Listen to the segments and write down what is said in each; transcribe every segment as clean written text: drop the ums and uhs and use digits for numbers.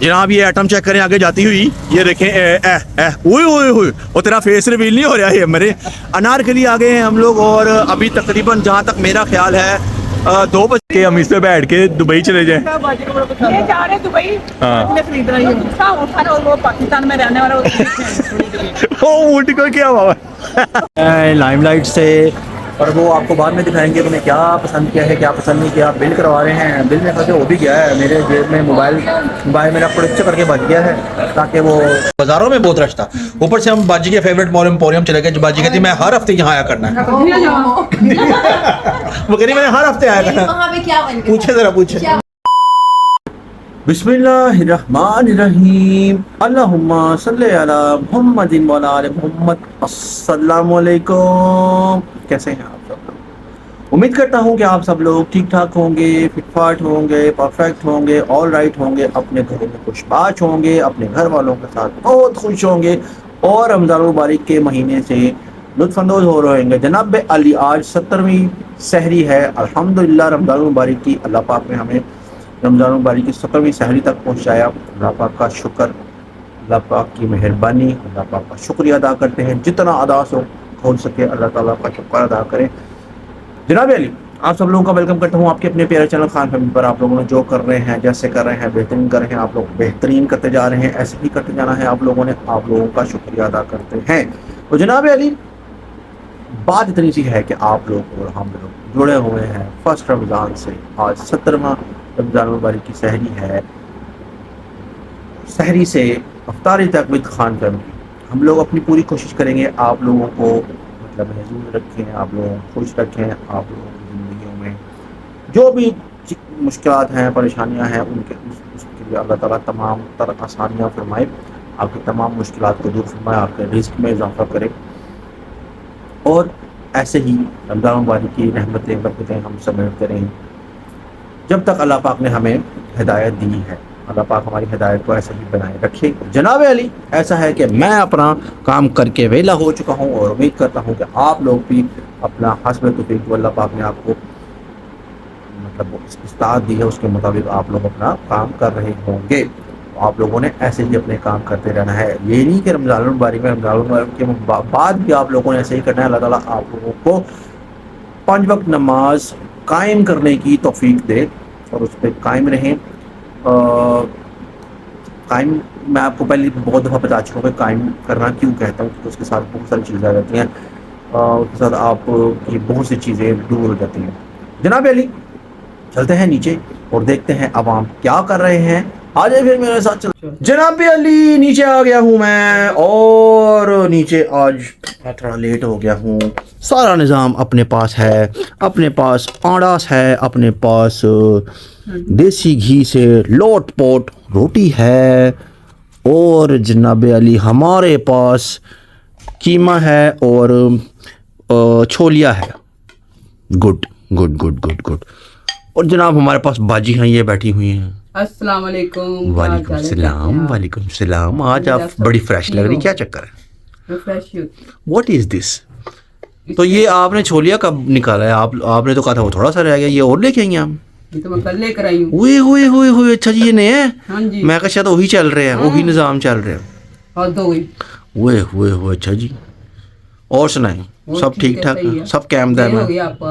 जनाब ये item check करें आगे जाती हुई, ये देखें ओए ओए ओए, और तेरा फेस रिवील नहीं हो रहा है मेरे। अनारकली आ गए हैं हम लोग, और अभी तकरीबन जहाँ तक मेरा ख्याल है 2 बज के हम इस पे बैठ के दुबई चले जाएं। ये जा रहे दुबई, हाँ। खरीद रही है वो पाकिस्तान में रहने वाला ओ ऊँट को क्या हुआ लाइमलाइट से, और वो आपको बाद में दिखाएंगे उन्हें क्या पसंद किया है क्या पसंद नहीं किया। बिल करवा रहे हैं, बिल में खर्च हो भी गया है, मेरे जेब में मोबाइल मेरा पुड़च्चा करके बच गया है, ताकि वो बाजारों में बहुत रश था। ऊपर से हम बाजी के फेवरेट मॉल एम्पोरियम चले गए। बाजी कहती मैं हर हफ्ते यहाँ आया करना है। वो कह रही मैंने हर हफ्ते आया करना है। पूछे जरा पूछे। बिस्मिल्लाहिर्रहमानिर्रहीम, अल्लाहुम्मा सल्ली अला मुहम्मदिन व अला आलि मुहम्मद। अस्सलामु अलैकुम, कैसे हैं आप सब लोग? उम्मीद करता हूँ कि आप सब लोग ठीक ठाक होंगे, फिटफाट होंगे, परफेक्ट होंगे, ऑल राइट होंगे, अपने घरों में खुशबाश होंगे, अपने घर वालों के साथ बहुत खुश होंगे, और रमज़ान मुबारक के महीने से लुत्फ़अंदोज़ हो रहे होंगे। जनाब अली आज 70वीं सहरी है, अल्हम्दुलिल्लाह रमज़ान मुबारक की अल्लाह पाक ने हमें रमज़ान मुबारक की 70वीं सहरी तक पहुँचाया। अल्लाह पाक का शुक्र, अल्लाह पाक की मेहरबानी, अल्लाह पाक का शुक्रिया अदा करते हैं। जितना अदा हो सके अल्लाह ताला का शुक्र अदा करें। जनाब अली आप सब लोगों का वेलकम करता हूँ आपके अपने प्यारे चैनल खान फैमिली पर। आप लोगों ने जो कर रहे हैं, जैसे कर रहे हैं, बेहतरीन कर रहे हैं, आप लोग बेहतरीन करते जा रहे हैं, ऐसे ही करते जाना है आप लोगों ने। आप लोगों का शुक्रिया अदा करते हैं। तो जनाब अली बात इतनी सी है कि आप लोग और हम लोग जुड़े हुए हैं फर्स्ट रमज़ान से। आज 70वां रमज़ान मुबारक की सहरी है। सहरी से अफ्तारी तक विद खान फैमिली हम लोग अपनी पूरी कोशिश करेंगे आप लोगों को मतलब महजूज रखें, आप लोगों को खुश रखें। आप लोगों की ज़िंदगियों में जो भी मुश्किलात हैं, परेशानियां हैं, उसके लिए अल्लाह ताला तमाम तर आसानियाँ फरमाए, आपकी तमाम मुश्किलात को दूर फरमाए, आपके रिस्क में इजाफ़ा करे, और ऐसे ही रमज़ान मुबारक की रहमतें बरकतें हम सब मिलते रहें जब तक अल्लाह पाक ने हमें हिदायत दी है। अल्लाह पाक हमारी हिदायत को ऐसे ही बनाए रखे। जनाब अली ऐसा है कि मैं अपना काम करके वेला हो चुका हूँ, और उम्मीद करता हूँ कि आप लोग भी अपना हस्ब तौफीक अल्लाह पाक ने आपको मतलब इस्तात दी है, उसके मुताबिक आप लोग अपना काम कर रहे होंगे। आप लोगों ने ऐसे ही अपने काम करते रहना है। ये नहीं कि रमज़ान मुबारक में, रमज़ान मुबारक के बाद भी आप लोगों ने ऐसे ही करना है। अल्लाह ताला आप लोगों को 5 वक्त नमाज कायम करने की तौफीक दे, और उस पर कायम रहें। कायम मैं आपको पहले बहुत दफ़ा बता चुका हूँ कि कायम करना क्यों कहता हूँ, क्योंकि उसके साथ बहुत सारी चीज़ें आ जाती हैं, उसके साथ आप की बहुत सी चीज़ें दूर हो जाती हैं। जनाब अली चलते हैं नीचे और देखते हैं अवाम क्या कर रहे हैं। आ जाए फिर मेरे साथ चल। जनाब अली नीचे आ गया हूँ मैं, और नीचे आज मैं थोड़ा लेट हो गया हूँ। सारा निज़ाम अपने पास है, अपने पास आड़ास है, अपने पास देसी घी से लोट पोट रोटी है, और जनाब अली हमारे पास कीमा है और छोलिया है। Good good good good good. और जनाब हमारे पास बाजी हैं, ये बैठी हुई हैं। अस्सलाम वालेकुम। वालेकुम सलाम, वालेकुम सलाम। आज आप बड़ी फ्रेश लग रही, क्या चक्कर है? What is this? तो ये आपने छोलिया कब निकाला है? आपने तो कहा था वो थोड़ा सा रह गया, ये और लेके आई हैं आप? ये तो मैं कल लेकर आई हूँ। ओए होए होए होए, अच्छा जी ये नए हैं। हाँ जी, मैं कहा शायद वही चल रहे हैं, वही निज़ाम चल रहे हैं। और दो गई। ओए होए होए, अच्छा जी। और सुनाएं, सब ठीक ठाक, सब कैमदान हो गया आपको?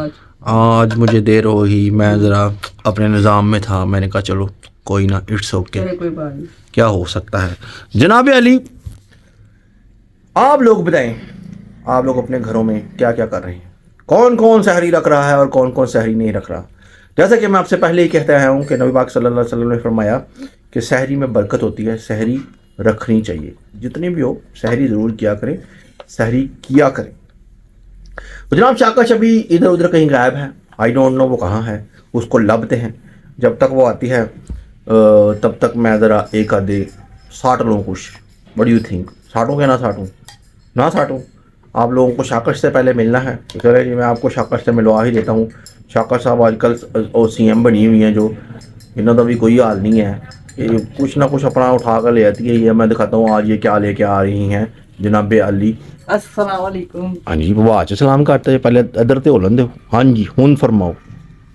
आज मुझे देर हो गई, मैं ज़रा अपने निज़ाम में था, मैंने कहा चलो कोई ना, इट्स ओके, कोई बात नहीं, क्या हो सकता है। जनाब अली आप लोग बताएं, आप लोग अपने घरों में क्या क्या कर रहे हैं? कौन कौन सहरी रख रहा है और कौन कौन सहरी नहीं रख रहा? जैसा कि मैं आपसे पहले ही कहते आया हूँ कि नबी पाक सल्लल्लाहु अलैहि वसल्लम ने फरमाया कि सहरी में बरकत होती है, सहरी रखनी चाहिए। जितनी भी हो सहरी ज़रूर किया करें, सहरी किया करें। तो जनाब शाकाश अभी इधर उधर कहीं गायब है, आई डोंट नो वो कहाँ है, उसको लभते हैं। जब तक वो आती है तब तक मैं ज़रा एक आधे साट लूँ कुछ। What do you think? साटूँ क्या ना साटूँ? ना साटूँ? आप लोगों को शाकाश से पहले मिलना है तो चले जी, मैं आपको शाकाश से मिलवा ही देता हूँ। शाकाश साहब आजकल CM बनी हुई हैं, जो इन्हों का भी कोई हाल नहीं है, ये कुछ ना कुछ अपना उठा कर ले आती है। ये मैं दिखाता हूँ आज ये क्या लेके आ रही हैं जनाब अली। अस्सलाम वालेकुम। हाँ जी, वाह सलाम करते हैं, पहले इधर तो होलन दो। हाँ जी, हुन फरमाओ।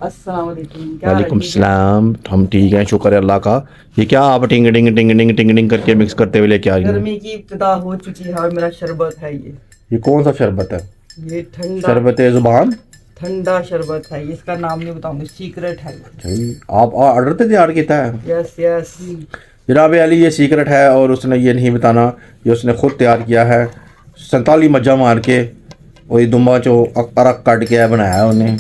अस्सलाम वालेकुम। क्या वालेकुम हाल है? सलाम। हम ठीक हैं, शुक्र है अल्लाह का। ये क्या आप टिंग टिंग टिंग टिंग टिंग टिंग करके मिक्स करते हुए लेके आ रही हैं? गर्मी की इब्तिदा हो चुकी है और मेरा शरबत है ये कौन सा शरबत है? ये ठंडा शरबत जुबान? ठंडा शरबत है। इसका नाम नहीं बताऊंगी, सीक्रेट है। आप ऑर्डर पे तैयार किया है? Yes yes. जनाब अली ये सीक्रेट है और उसने ये नहीं बताना, ये उसने खुद तैयार किया है। 47 मज्जा मार के और ये दुम्बा जो अरक काट के बनाया है उन्हें,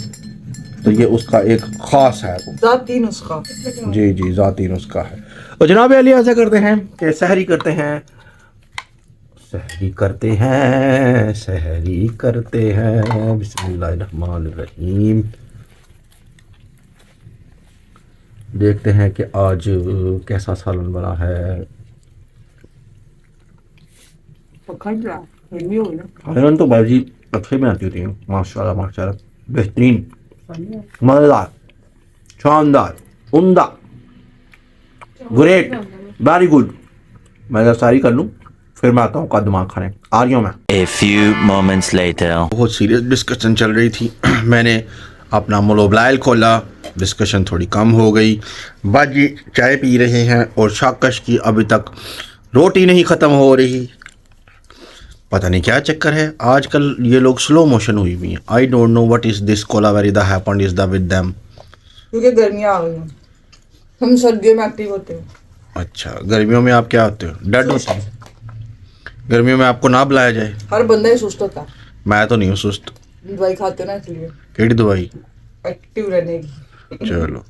तो ये उसका एक ख़ास है वो। ज़ाती नुस्खा। जी जी, ज़ाती नुस्खा है। और जनाब अली ऐसा करते हैं कि सहरी करते हैं, सहरी करते हैं, सहरी करते हैं। बिस्मिल्लाहिर्रहमानिर्रहीम। देखते हैं कि आज कैसा सालन बना है। सालन तो भाजी अच्छे बनाती होती हैं, माशाल्लाह माशाल्लाह, बेहतरीन, मज़ेदार, शानदार, उम्दा, ग्रेट, वेरी गुड। मैं जरा सारी कर लूँ फिर मैं आता हूँ का दिमाग खाने। आ रही हूँ मैं। A few moments later. बहुत सीरियस डिस्कशन चल रही थी। मैंने अपना मोबाइल खोला, डिस्कशन थोड़ी कम हो गई। बाजी चाय पी रहे हैं और शाकश की अभी तक रोटी नहीं ख़त्म हो रही। पता नहीं क्या चक्कर है, आजकल ये लोग स्लो मोशन हुई हुई हैं। I don't know what is this Kolaveri the happened is the with them. क्योंकि गर्मियाँ आ गई हैं, हम सर्दियों में एक्टिव होते हैं। अच्छा, गर्मियों में आप क्या होते हो? डेड होते हो? गर्मियों में आपको ना बुलाया जाए? हर बंदा ही सुस्त होता है। मैं तो नहीं हूँ सुस्त। दवाई खाते हो ना, इसलिए केड़ी दवाई? एक्टिव रहने की। चलो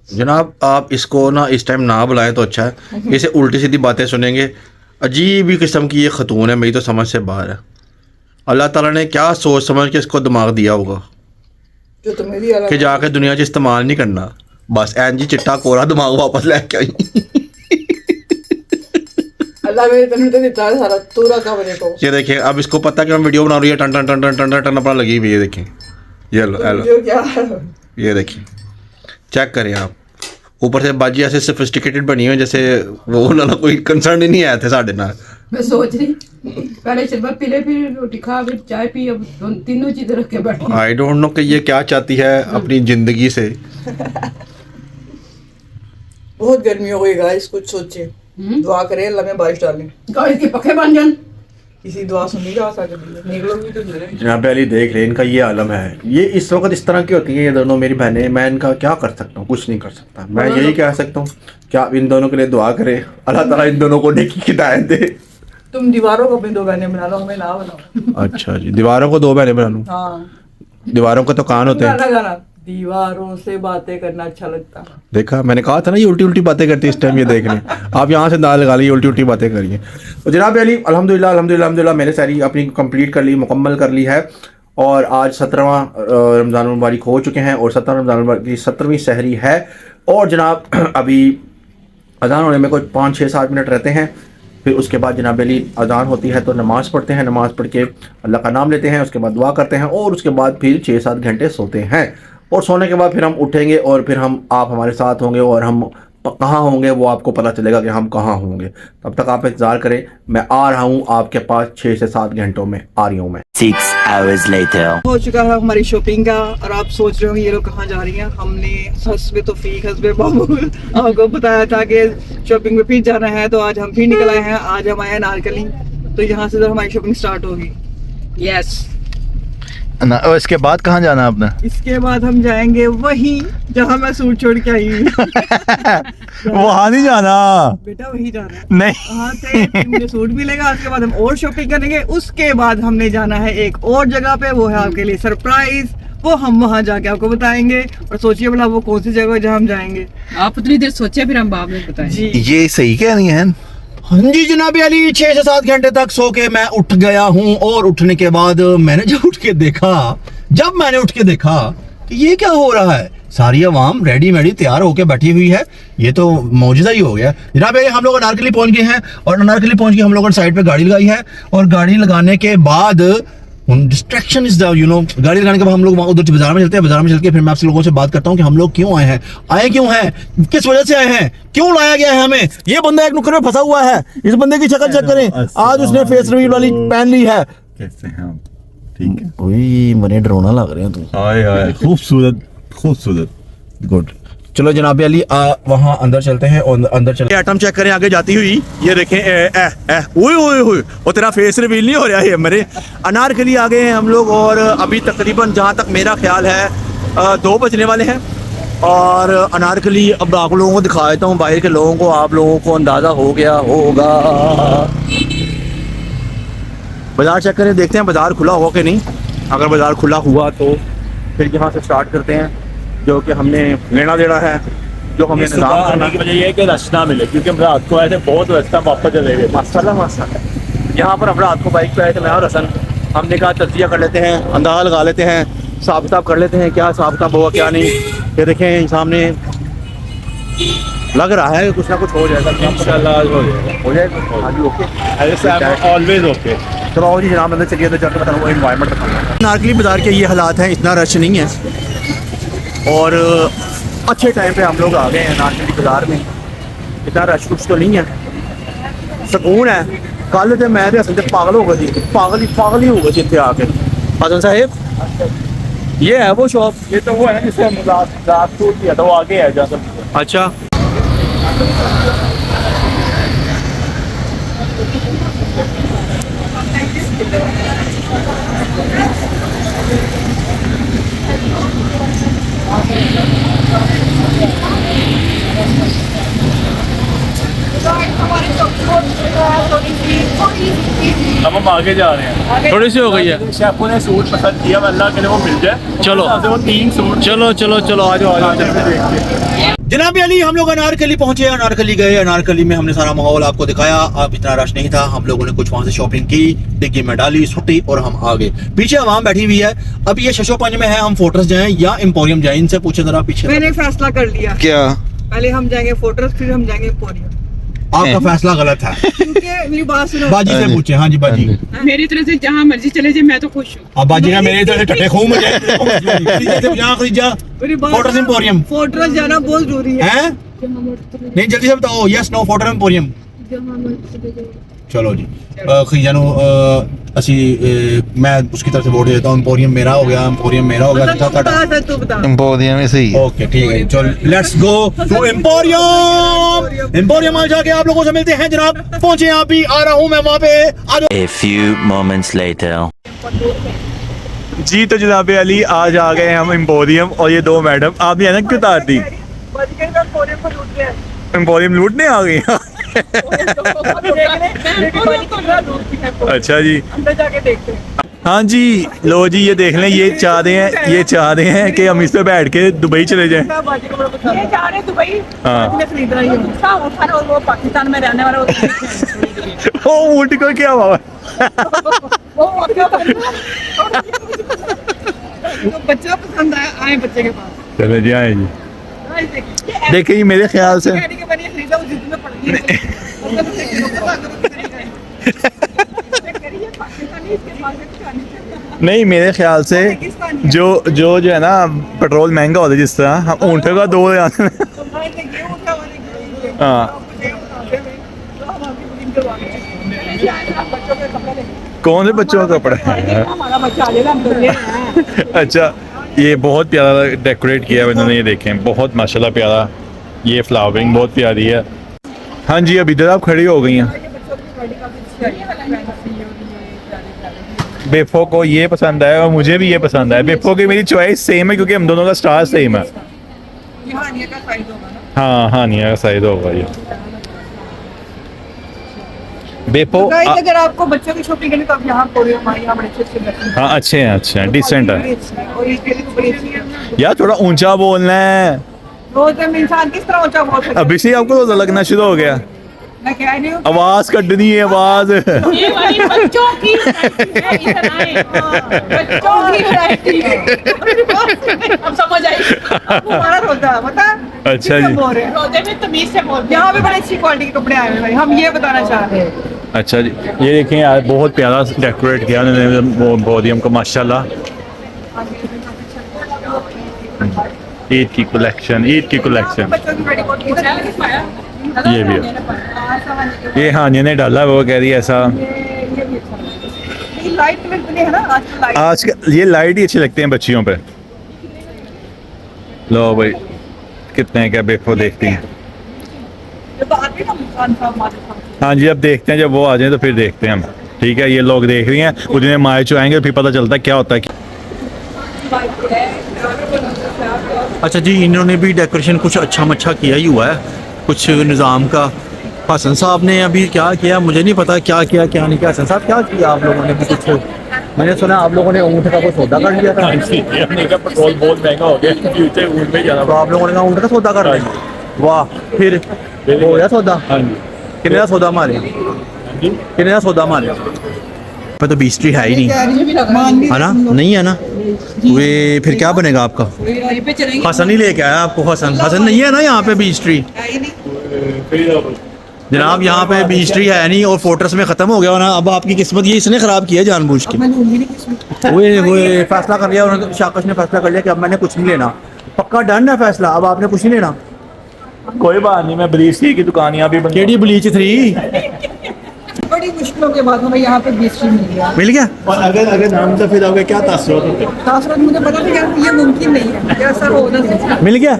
जनाब, आप इसको ना इस टाइम ना बुलाएं तो अच्छा है। इसे उल्टी सीधी बातें सुनेंगे। अजीब ही किस्म की ये खतून है, मेरी तो समझ से बाहर है। अल्लाह ताला ने क्या सोच समझ के इसको दिमाग दिया होगा जो तो मेरी अलग कि जाके दुनिया 'च इस्तेमाल नहीं करना, बस एन जी चिट्टा कोरा दिमाग वापस लेके आई। अल्लाह मेरे तने तो देता है सारा तूरा का मेरे को। ये देखें, अब इसको पता कि मैं वीडियो बना रही है, टन टन टन टन टन टन टन अपना लगी हुई है। देखें, ये लो हेलो, जो क्या है? ये देखिए, चेक करें आप। ऊपर से बाजी ऐसे सोफिस्टिकेटेड बनी हुई जैसे वो ना कोई कंसर्न ही नहीं आया थे साढ़े ना। मैं सोच रही पहले शरबत पी ले, फिर रोटी खा, फिर चाय पी, अब तीनों चीजें रख के बैठी। आई डोंट नो कि ये क्या चाहती है अपनी ज़िंदगी से। बहुत गर्मी हो गई गाइस, कुछ सोचे। दुआ करें अल्लाह में बारिश डालें, गाइस के पखे बन जान। किसी दुआ सुनी जा सकती है, निकलोगी तो जरूर। जनाब अली देख रहे, इनका ये आलम है। ये इस वक्त इस तरह की होती हैं ये दोनों मेरी बहनें। मैं इनका क्या कर सकता हूँ? कुछ नहीं कर सकता। मैं यही कह सकता हूँ क्या इन दोनों के लिए दुआ करें, अल्लाह ताला इन दोनों को नेकी की हिदायत दे। तुम दीवारों को अपनी दो बहनें बना लो, हमें ना बनाओ। अच्छा जी, दीवारों को दो बहनें बना लूँ? हाँ, दीवारों को तो कान होते हैं। गाना दीवारों से बातें करना अच्छा लगता है। देखा, मैंने कहा था ना ये उल्टी उल्टी बातें करती है। इस टाइम ये देख लें आप, यहाँ से दाल लगा लीजिए, उल्टी उल्टी बातें करिए। तो जनाब अली अल्हम्दुलिल्लाह अल्हम्दुलिल्लाह अल्हम्दुलिल्लाह मैंने सारी अपनी कंप्लीट कर ली, मुकम्मल कर ली है। और आज 17वां रमज़ान मुबारक हो चुके हैं और 17 रमज़ान मुबारक की 17वीं सहरी है। और जनाब अभी अज़ान होने में कोई 5-6-7 मिनट रहते हैं। फिर उसके बाद जनाब अली अज़ान होती है तो नमाज़ पढ़ते हैं, नमाज़ पढ़ के अल्लाह का नाम लेते हैं, उसके बाद दुआ करते हैं और उसके बाद फिर 6-7 घंटे सोते हैं। और सोने के बाद फिर हम उठेंगे और फिर आप हमारे साथ होंगे और हम कहाँ होंगे वो आपको पता चलेगा कि हम कहाँ होंगे। तब तक आप इंतज़ार करें, मैं आ रहा हूँ आपके पास 6 से 7 घंटों में आ रही हूँ मैं। 6 hours later. हो चुका है हमारी शॉपिंग का और आप सोच रहे होंगे ये लोग कहाँ जा रही हैं। हमने हस्बे तौफीक हस्बे बाबू आपको बताया था कि शॉपिंग में फिर जाना है, तो आज हम फिर निकल आए हैं। आज हम आए हैं नारकली, तो यहाँ से हमारी शॉपिंग स्टार्ट होगी। यस, और इसके बाद कहाँ जाना है आपने? इसके बाद हम जाएंगे वहीं जहाँ मैं सूट छोड़ के आई हूँ। वहाँ नहीं जाना बेटा, वही जाना है। नहीं, वहाँ से मुझे सूट मिलेगा, उसके बाद हम और शॉपिंग करेंगे। उसके बाद हमने जाना है एक और जगह पे, वो है आपके लिए सरप्राइज। वो हम वहाँ जाके आपको बताएंगे। और सोचिए भला वो कौन सी जगह है जहाँ हम जाएंगे। आप उतनी देर सोचे, फिर हम बाद में बताएं। जी ये सही कह रही हैं। हाँ जी जनाब अली, 6 से 7 घंटे तक सो के मैं उठ गया हूँ। और उठने के बाद मैंने जब मैंने उठ के देखा कि ये क्या हो रहा है, सारी अवाम रेडी मेडी तैयार होके बैठी हुई है। ये तो मौजूदा ही हो गया जनाब। हम लोग अनारकली पहुंच गए हैं और अनारकली पहुंच के हम लोगों ने साइड पे गाड़ी लगाई है। और गाड़ी लगाने के बाद डिस्ट्रैक्शन इज द गाड़ी लगाने के बाद हम लोग वहाँ उधर बाजार में चलते हैं। बाजार में चल के फिर मैं आपसे लोगों से बात करता हूँ कि हम लोग क्यों आए हैं, किस वजह से आए हैं, क्यों लाया गया है हमें। ये बंदा एक नुक्कड़ में फंसा हुआ है, इस बंदे की शक्ल चेक करें। आज उसने फेस रिवील वाली पहन ली है। कैसे हैं आप? ठीक है। ओए मने डरावना लग रहे हैं तू। हाय हाय, खूबसूरत गुड। चलो जनाब अली वहाँ अंदर चलते हैं और अंदर चलते आइटम चेक करें आगे जाती हुई। ये देखें ओए वो तेरा फेस रिवील नहीं हो रहा है मेरे। अनारकली आ गए हैं हम लोग और अभी तकरीबन जहाँ तक मेरा ख्याल है 2 बजने वाले हैं और अनारकली अब आप लोगों को दिखा देता हूँ बाहर के लोगों को, आप लोगों को अंदाज़ा हो गया होगा। बाज़ार चेक करें, देखते हैं बाज़ार खुला हुआ कि नहीं। अगर बाज़ार खुला हुआ तो फिर यहाँ से स्टार्ट करते हैं जो कि हमने लेना देना है, जो हमने निज़ाम करने की वजह यह है कि रश ना मिले, क्योंकि हम रात को आए थे बहुत रास्ता वापस चले गए। माशाल्लाह यहाँ पर हम रात को बाइक पे आए थे मैं और हसन। हमने कहा तजिया कर लेते हैं, अंदाज़ा लगा लेते हैं, हिसाब किताब कर लेते हैं क्या हिसाब किताब हुआ क्या नहीं। ये देखें सामने लग रहा है कि कुछ ना कुछ हो जाएगा इंशाल्लाह। हो जाएगा हाँ जी ओके ऑलवेज ओके। चलो आओ जी जनाब अंदर चलिए तो चलते बताऊँ वो इन्वायरमेंट दिखाऊंगा। नारकली बाज़ार के ये हालात हैं, इतना रश नहीं है और अच्छे टाइम पे हम लोग आ गए हैं नारकली बाज़ार में। इतना रश कुछ तो नहीं है, सुकून है। कल तो मैं हसन से पागल हो गई थी, पागल ही हो गई थी इतने आके। हसन साहब ये है वो शॉप, ये तो वो है ना जिससे रात टूट किया था वो आगे है जहाँ तक। अच्छा अब हम आगे जा रहे हैं, थोड़ी सी हो गई है। शेफों ने सूट पसंद किया, अल्लाह के लिए वो मिल जाए। चलो वो 3 सूट, चलो आ जाओ जनाब अली। हम लोग अनारकली पहुंचे, अनारकली गए, अनारकली में हमने सारा माहौल आपको दिखाया। अब इतना रश नहीं था, हम लोगों ने कुछ वहां से शॉपिंग की, डिग्गी में डाली, छुट्टी और हम आ गए। पीछे आवाम बैठी हुई है। अब ये शशोपंज में है, हम फोर्ट्रेस जाएं या एम्पोरियम जाएं, इनसे पूछे जरा पीछे। मैंने फैसला कर लिया। क्या? पहले हम जाएंगे फोर्ट्रेस फिर हम जाएंगे एम्पोरियम। आपका फैसला गलत है। क्योंकि मेरी बात सुनो, बाजी से पूछे। हाँ जी बाजी। मेरी तरफ से जहाँ मर्जी चले जाए मैं तो खुश हूँ। अब बाजी का मेरे तरह से टट्टे खूब मुझे मेरी बात फोर्ट्रेस एम्पोरियम फोर्ट्रेस जाना बहुत जरूरी है। हैं? नहीं जल्दी से बताओ, यस नो फोर्ट्रेस एम्पोरियम। चलो जी खीजानो असी मैं उसकी तरफ से वोट देता हूँ। एम्पोरियम मेरा हो गया, एम्पोरियम मेरा हो गया। तू बता एम्पोरियम में सही है। ओके ठीक है, चलो let's go to emporium. Emporium आ जाके आप लोगों से मिलते हैं जनाब। पहुंचे आप भी, आ रहा हूँ मैं वहाँ पे। आ जाओ A few moments later. जी। तो जनाब अली आज आ गए हम एम्पोरियम और ये 2 मैडम आपने अचानक क्यों उतार दी? एम्पोरियम लूटने आ गई। अच्छा जी, अंदर जाके देखते हैं। हाँ जी लो जी ये देख लें, ये चाह रहे हैं कि हम इस पे बैठ के दुबई चले जाएं। ये जा रहे हैं दुबई। हाँ। मैं खरीद रही हूँ। वो पाकिस्तान में रहने वाला ओ ऊँट को क्या हुआ? बच्चा पसंद आए बच्चे के पास। चले जी आए जी। देखिए देखिए ये मेरे ख्याल से नहीं, मेरे ख्याल से जो है ना पेट्रोल महंगा होता है जिस तरह हम ऊँटों का 2 जाने। हाँ कौन से बच्चों का कपड़ा है? अच्छा ये बहुत प्यारा डेकोरेट किया है इन्होंने, ये देखें बहुत माशाल्लाह प्यारा। ये फ्लावरिंग बहुत प्यारी है। हाँ जी अब इधर आप खड़ी हो गई हैं। बेफो को ये पसंद आया और मुझे भी ये पसंद आया। बेफो की मेरी चॉइस सेम है क्योंकि हम दोनों का स्टार सेम है। हाँ हानिया का साइज होगा ये। बेफो अगर आपको बच्चों की शॉपिंग करनी तो आप यहाँ कोरिया हमारे यहाँ बड़े अच्छे हाँ अच्छे हैं डिसेंट है। और इसके लिए तो बड़ी अच्छी है। यार थोड़ा ऊंचा बोलना है। रोज में इंसान किस तरह ऊंचा बोल सकता है? अभी से आपको तो लगना शुरू हो गया। मैं कह रही हूँ आवाज कटनी है आवाज। ये वाली बच्चों की variety है, इधर आए। बच्चों की वैरायटी है। अब समझ आई। हमारा रोजा बता। अच्छा जी। बोल रहे हैं रोजे में तमीज से बोल। यहाँ पे बड़ी अच्छी क्वालिटी के कपड़े आए हुए हैं भाई, हम ये बताना चाह रहे हैं। अच्छा जी ये देखें यार बहुत प्यारा डेकोरेट किया उन्होंने पोडियम को माशाल्लाह। ईद की कलेक्शन बच्चों की बड़ी बहुत ये भी है। ये हानिया ने डाला वो कह रही है ऐसा। लाइट कलर है ना आजकल लाइट। आज ये लाइट ही अच्छे लगते हैं बच्चियों पे। लो भाई कितने क्या बेफो देखती हैं। ये तो आते ना मुस्कान साहब हमारे साथ। हाँ जी अब देखते हैं जब वो आ जाए तो फिर देखते हैं हम। ठीक है ये लोग देख रही हैं कुछ दिन माए चो आएंगे फिर पता चलता है क्या होता है। अच्छा जी इन्होंने भी डेकोरेशन कुछ अच्छा मच्छा किया ही हुआ है कुछ निज़ाम का। हसन साहब ने अभी क्या किया मुझे नहीं पता क्या किया क्या नहीं किया। हसन साहब क्या किया आप लोगों ने भी कुछ मैंने सुना आप लोगों ने ऊँट का कोई सौदा कर लिया था। पेट्रोल बहुत महंगा हो गया फ्यूचर ऊँट में जाना। तो आप लोगों ने कहा ऊँट का सौदा कर लिया। वाह फिर हो गया सौदा। हाँ जी कितने का सौदा मारे कितने का सौदा मारे पे तो बीस्ट्री है ही नहीं है ना नहीं है ना वे फिर क्या बनेगा आपका। हसन ही लेके आया आपको। हसन हसन नहीं है ना यहाँ पे बीस्ट्री जनाब यहाँ पे बीस्ट्री है नहीं और फोर्ट्रेस में ख़त्म हो गया ना। अब आपकी किस्मत ये इसने ख़राब किया जानबूझ के। वो फैसला कर लिया उन्होंने शाकश ने फैसला कर लिया कि अब मैंने कुछ नहीं लेना। पक्का डन है फैसला अब आपने कुछ नहीं लेना। कोई बात नहीं मैं ब्लीच की दुकान यहाँ भी बंद केडी ब्लीच 3 बड़ी मुश्किलों के बाद हमें यहाँ पे बीच मिल गया। और अगर नाम से फिर आपका क्या तासुर होते तासुरात मुझे पता था कि ये मुमकिन नहीं है कि ऐसा हो ना सकता। मिल गया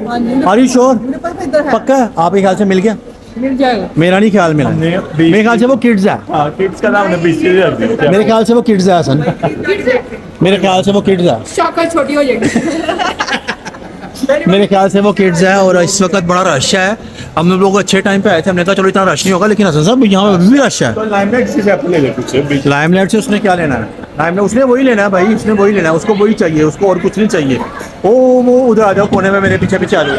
आर यू श्योर मुझे पता था इधर है पक्का है आपके ख्याल से मिल गया। मिल जाएगा। मेरा नहीं ख्याल मिला मेरे ख्याल से वो किड्स है। किड्स का नाम बीस्ट्री रख दिया। मेरे ख्याल से वो किड्स है हसन मेरे ख्याल से वो किड्स है। शाखा छोटी हो जाएगी। मेरे ख्याल से वो किड्स है और इस वक्त बड़ा रश है। हम लोग अच्छे टाइम पे आए थे हमने कहा चलो इतना रश नहीं होगा लेकिन हसन साहब यहाँ पे भी रश है। तो लाइमलाइट से आप ले लेते लाइमलाइट से उसने क्या लेना है। लाइमलाइट उसने वही लेना है भाई उसने वही लेना है उसको वही चाहिए उसको और कुछ नहीं चाहिए। ओ वो उधर आ जाओ कोने में मेरे पीछे पीछे आ जाओ।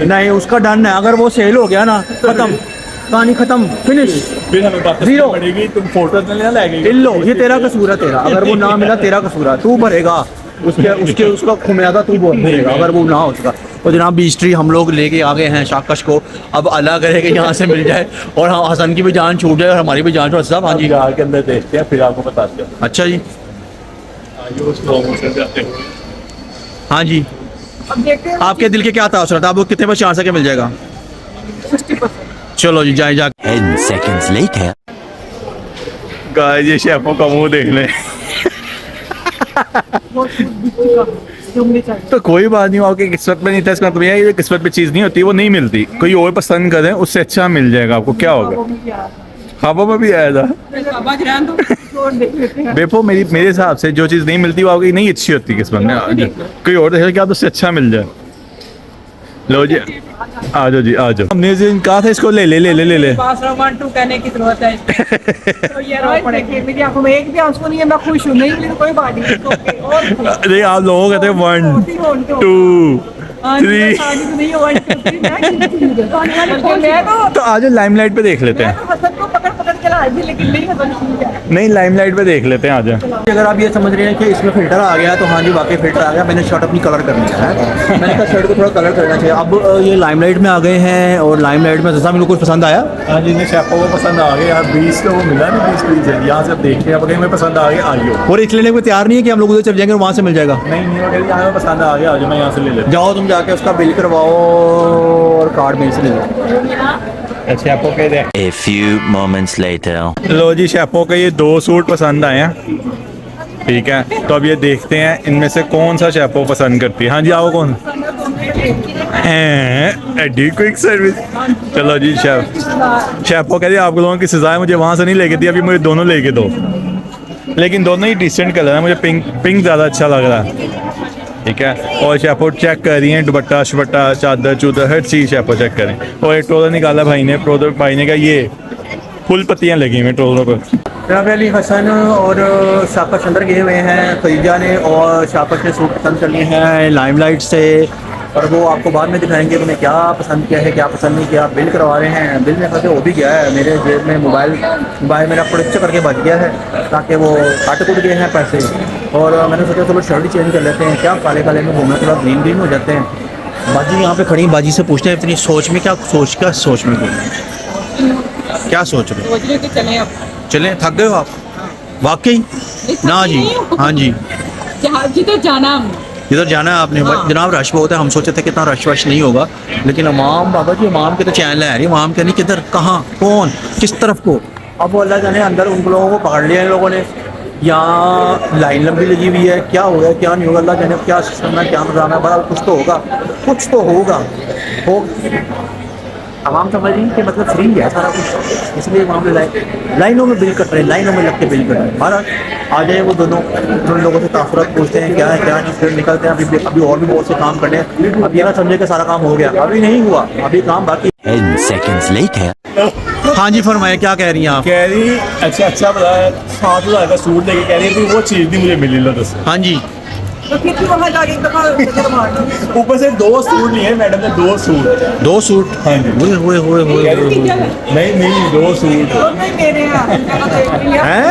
नहीं उसका डन है अगर वो सेल हो गया ना खत्म कहानी खत्म फिनिश फिर हमें बात Zero. पड़ेगी तुम फोटो लेना लगेगी। लो ये तेरा कसूर है तेरा अगर वो ना मिला तेरा कसूर है तू भरेगा उसके उसके उसका खुमियादा तू भरेगा अगर वो ना हो सका। तो जनाब बीस्ट्री हम लोग लेके आ गए हैं शाकश को अब अल्लाह करे कि यहाँ से मिल जाए और हाँ हसन की भी जान छूट जाए और हमारी भी जान छूट साहब। हाँ जी कार के अंदर देखते हैं फिर आपको बताते हैं। अच्छा जी जाते हैं। हाँ जी अब देखते हैं आपके दिल के क्या तासुरात आपको कितने पर चांस है कि मिल जाएगा। 60%। चलो जी जाए जा 10 seconds later. गाइस ये शेफों का मुंह देख लें। बहुत कुछ बिक चुका जो मुझे चाहिए। तो कोई बात नहीं आपकी किस्मत में नहीं था इसका मतलब ये किस्मत में चीज़ नहीं होती वो नहीं मिलती कोई और पसंद करें उससे अच्छा मिल जाएगा आपको क्या होगा। वो मुझे याद ख्वाबों में भी आया था है। बाबा जान तो और देख लेते हैं। बेफो मेरे हिसाब से जो चीज़ नहीं मिलती वो आपकी नहीं अच्छी होती किस्मत में कोई और देखेगा क्या तो उससे अच्छा मिल जाए। लो जी आ जाओ जी आ जाओ। हमने जिन कहा था इसको ले ले ले ले ले ले। पास 1 2 कहने की जरूरत है इसमें। तो ये रो पड़ेगी मेरी आंखों में एक भी आंसू नहीं है मैं खुश हूँ नहीं मिली तो कोई बात नहीं इसको okay, और खुश। अरे आप लोगों कहते हैं 1 2 3 शादी तो नहीं है 1 2 3 मैं तो आज लाइमलाइट पे देख लेते हैं। तो हसन को पकड़ पकड़ के लाई थी लेकिन नहीं हसन ठीक है। नहीं लाइमलाइट पे देख लेते हैं आज। अगर आप ये समझ रहे हैं कि इसमें फिल्टर आ गया तो हाँ जी वाकई फिल्टर आ गया। मैंने शर्ट अपनी कलर करनी है मैंने कहा शर्ट को थोड़ा कलर करना चाहिए। अब ये लाइमलाइट में आ गए हैं और लाइमलाइट में जैसा मेरे को कुछ पसंद आया। हाँ जी ने शेफों को पसंद आ गया यार 20 का वो मिला ना 20 है यहाँ से अब देखते हैं अब कहीं में पसंद आ गया आइयो। और इस लेने को तैयार नहीं है कि हम लोग उधर चल जाएंगे और वहाँ से मिल जाएगा। नहीं नहीं वो यहाँ में पसंद आ गया आज मैं यहाँ से ले लेता जाओ तुम जाके उसका बिल करवाओ और कार्ड मेरे से ले लो। शेफों के दे। A few moments later. लो जी शेफों के ये 2 सूट पसंद आए हैं ठीक है तो अब ये देखते हैं इनमें से कौन सा शेफो पसंद करती है। हाँ जी आओ कौन एडी क्विक सर्विस। चलो जी शेफो कह रही आप लोगों की सजा है मुझे वहाँ से नहीं लेके दी अभी मुझे दोनों लेके दो लेकिन दोनों ही डिसेंट कलर है मुझे पिंक ज़्यादा अच्छा लग रहा है ठीक है। और शेफो चेक कर रही हैं दुपट्टा शुपट्टा चादर चूदर हर चीज़ शेफो चेक करें। और एक ट्रोज़र निकाला भाई ने का ये फुल पत्तियाँ लगी हुई ट्रोज़रों पर। जनाब अली हसन और शाकश अंदर गए हुए हैं खदीजा ने और शाकश ने सूट पसंद कर लिए हैं लाइमलाइट से और वो आपको बाद में दिखाएंगे उन्हें क्या पसंद किया है क्या पसंद नहीं किया। बिल करवा रहे हैं बिल में करके हो भी गया है मेरे जेब में मोबाइल मेरा पुड़च करके बच गया है ताकि वो काट कुट गए हैं पैसे और मैंने सोचा चलो शर्ट चेंज कर लेते हैं क्या काले काले में घूमना थोड़ा ग्रीन ग्रीन हो जाते हैं। बाजी यहाँ पे खड़ी बाजी से पूछते हैं इतनी सोच में क्या सोच में क्या सोच रहे कि चले अब चलें थक गए हो आप वाकई ना जी। हाँ जी जिधर जाना हमने इधर जाना है आपने जनाब रश बहुत है हम सोचे थे कितना रश वश नहीं होगा लेकिन इमाम बाबा जी इमाम के तो चैनल है इमाम के नहीं किधर कहाँ कौन किस तरफ को अब वो अल्लाह जाने अंदर उन लोगों को पकड़ लिया इन लोगों ने यहाँ लाइन लंबी लगी हुई है, क्या हो गया क्या नहीं होगा, अल्लाह जाने क्या सिस्टम है, क्या निज़ाम है, बड़ा कुछ तो होगा, कुछ तो होगा। हो आवाम समझ रही कि मतलब फ्री है सारा कुछ, इसलिए वहाँ पे लाइनों में बिल कट रहे हैं, लाइनों में लग के बिल कट रहे हैं। हमारा आ जाए वो दोनों लोगों से तासुरात पूछते हैं क्या है क्या नहीं, फिर निकलते हैं। अभी और भी बहुत से काम करने हैं। अब ये ना समझे कि सारा काम हो गया, अभी नहीं हुआ, अभी काम बाकी। 10 seconds later. हाँ जी फरमाए, क्या कह रही हैं आप? कह रही अच्छा बताया 7,000 का सूट लेके कह रही है कि वो चीज़ नहीं मुझे मिली। लो दस हाँ जी, तो फिर भी वहाँ जाके एक दफा नजर मारना। ऊपर से 2 सूट लिए हैं मैडम ने, 2 सूट। 2 सूट? हाँ जी। नहीं 2 सूट तो नहीं मेरे यहाँ हैं?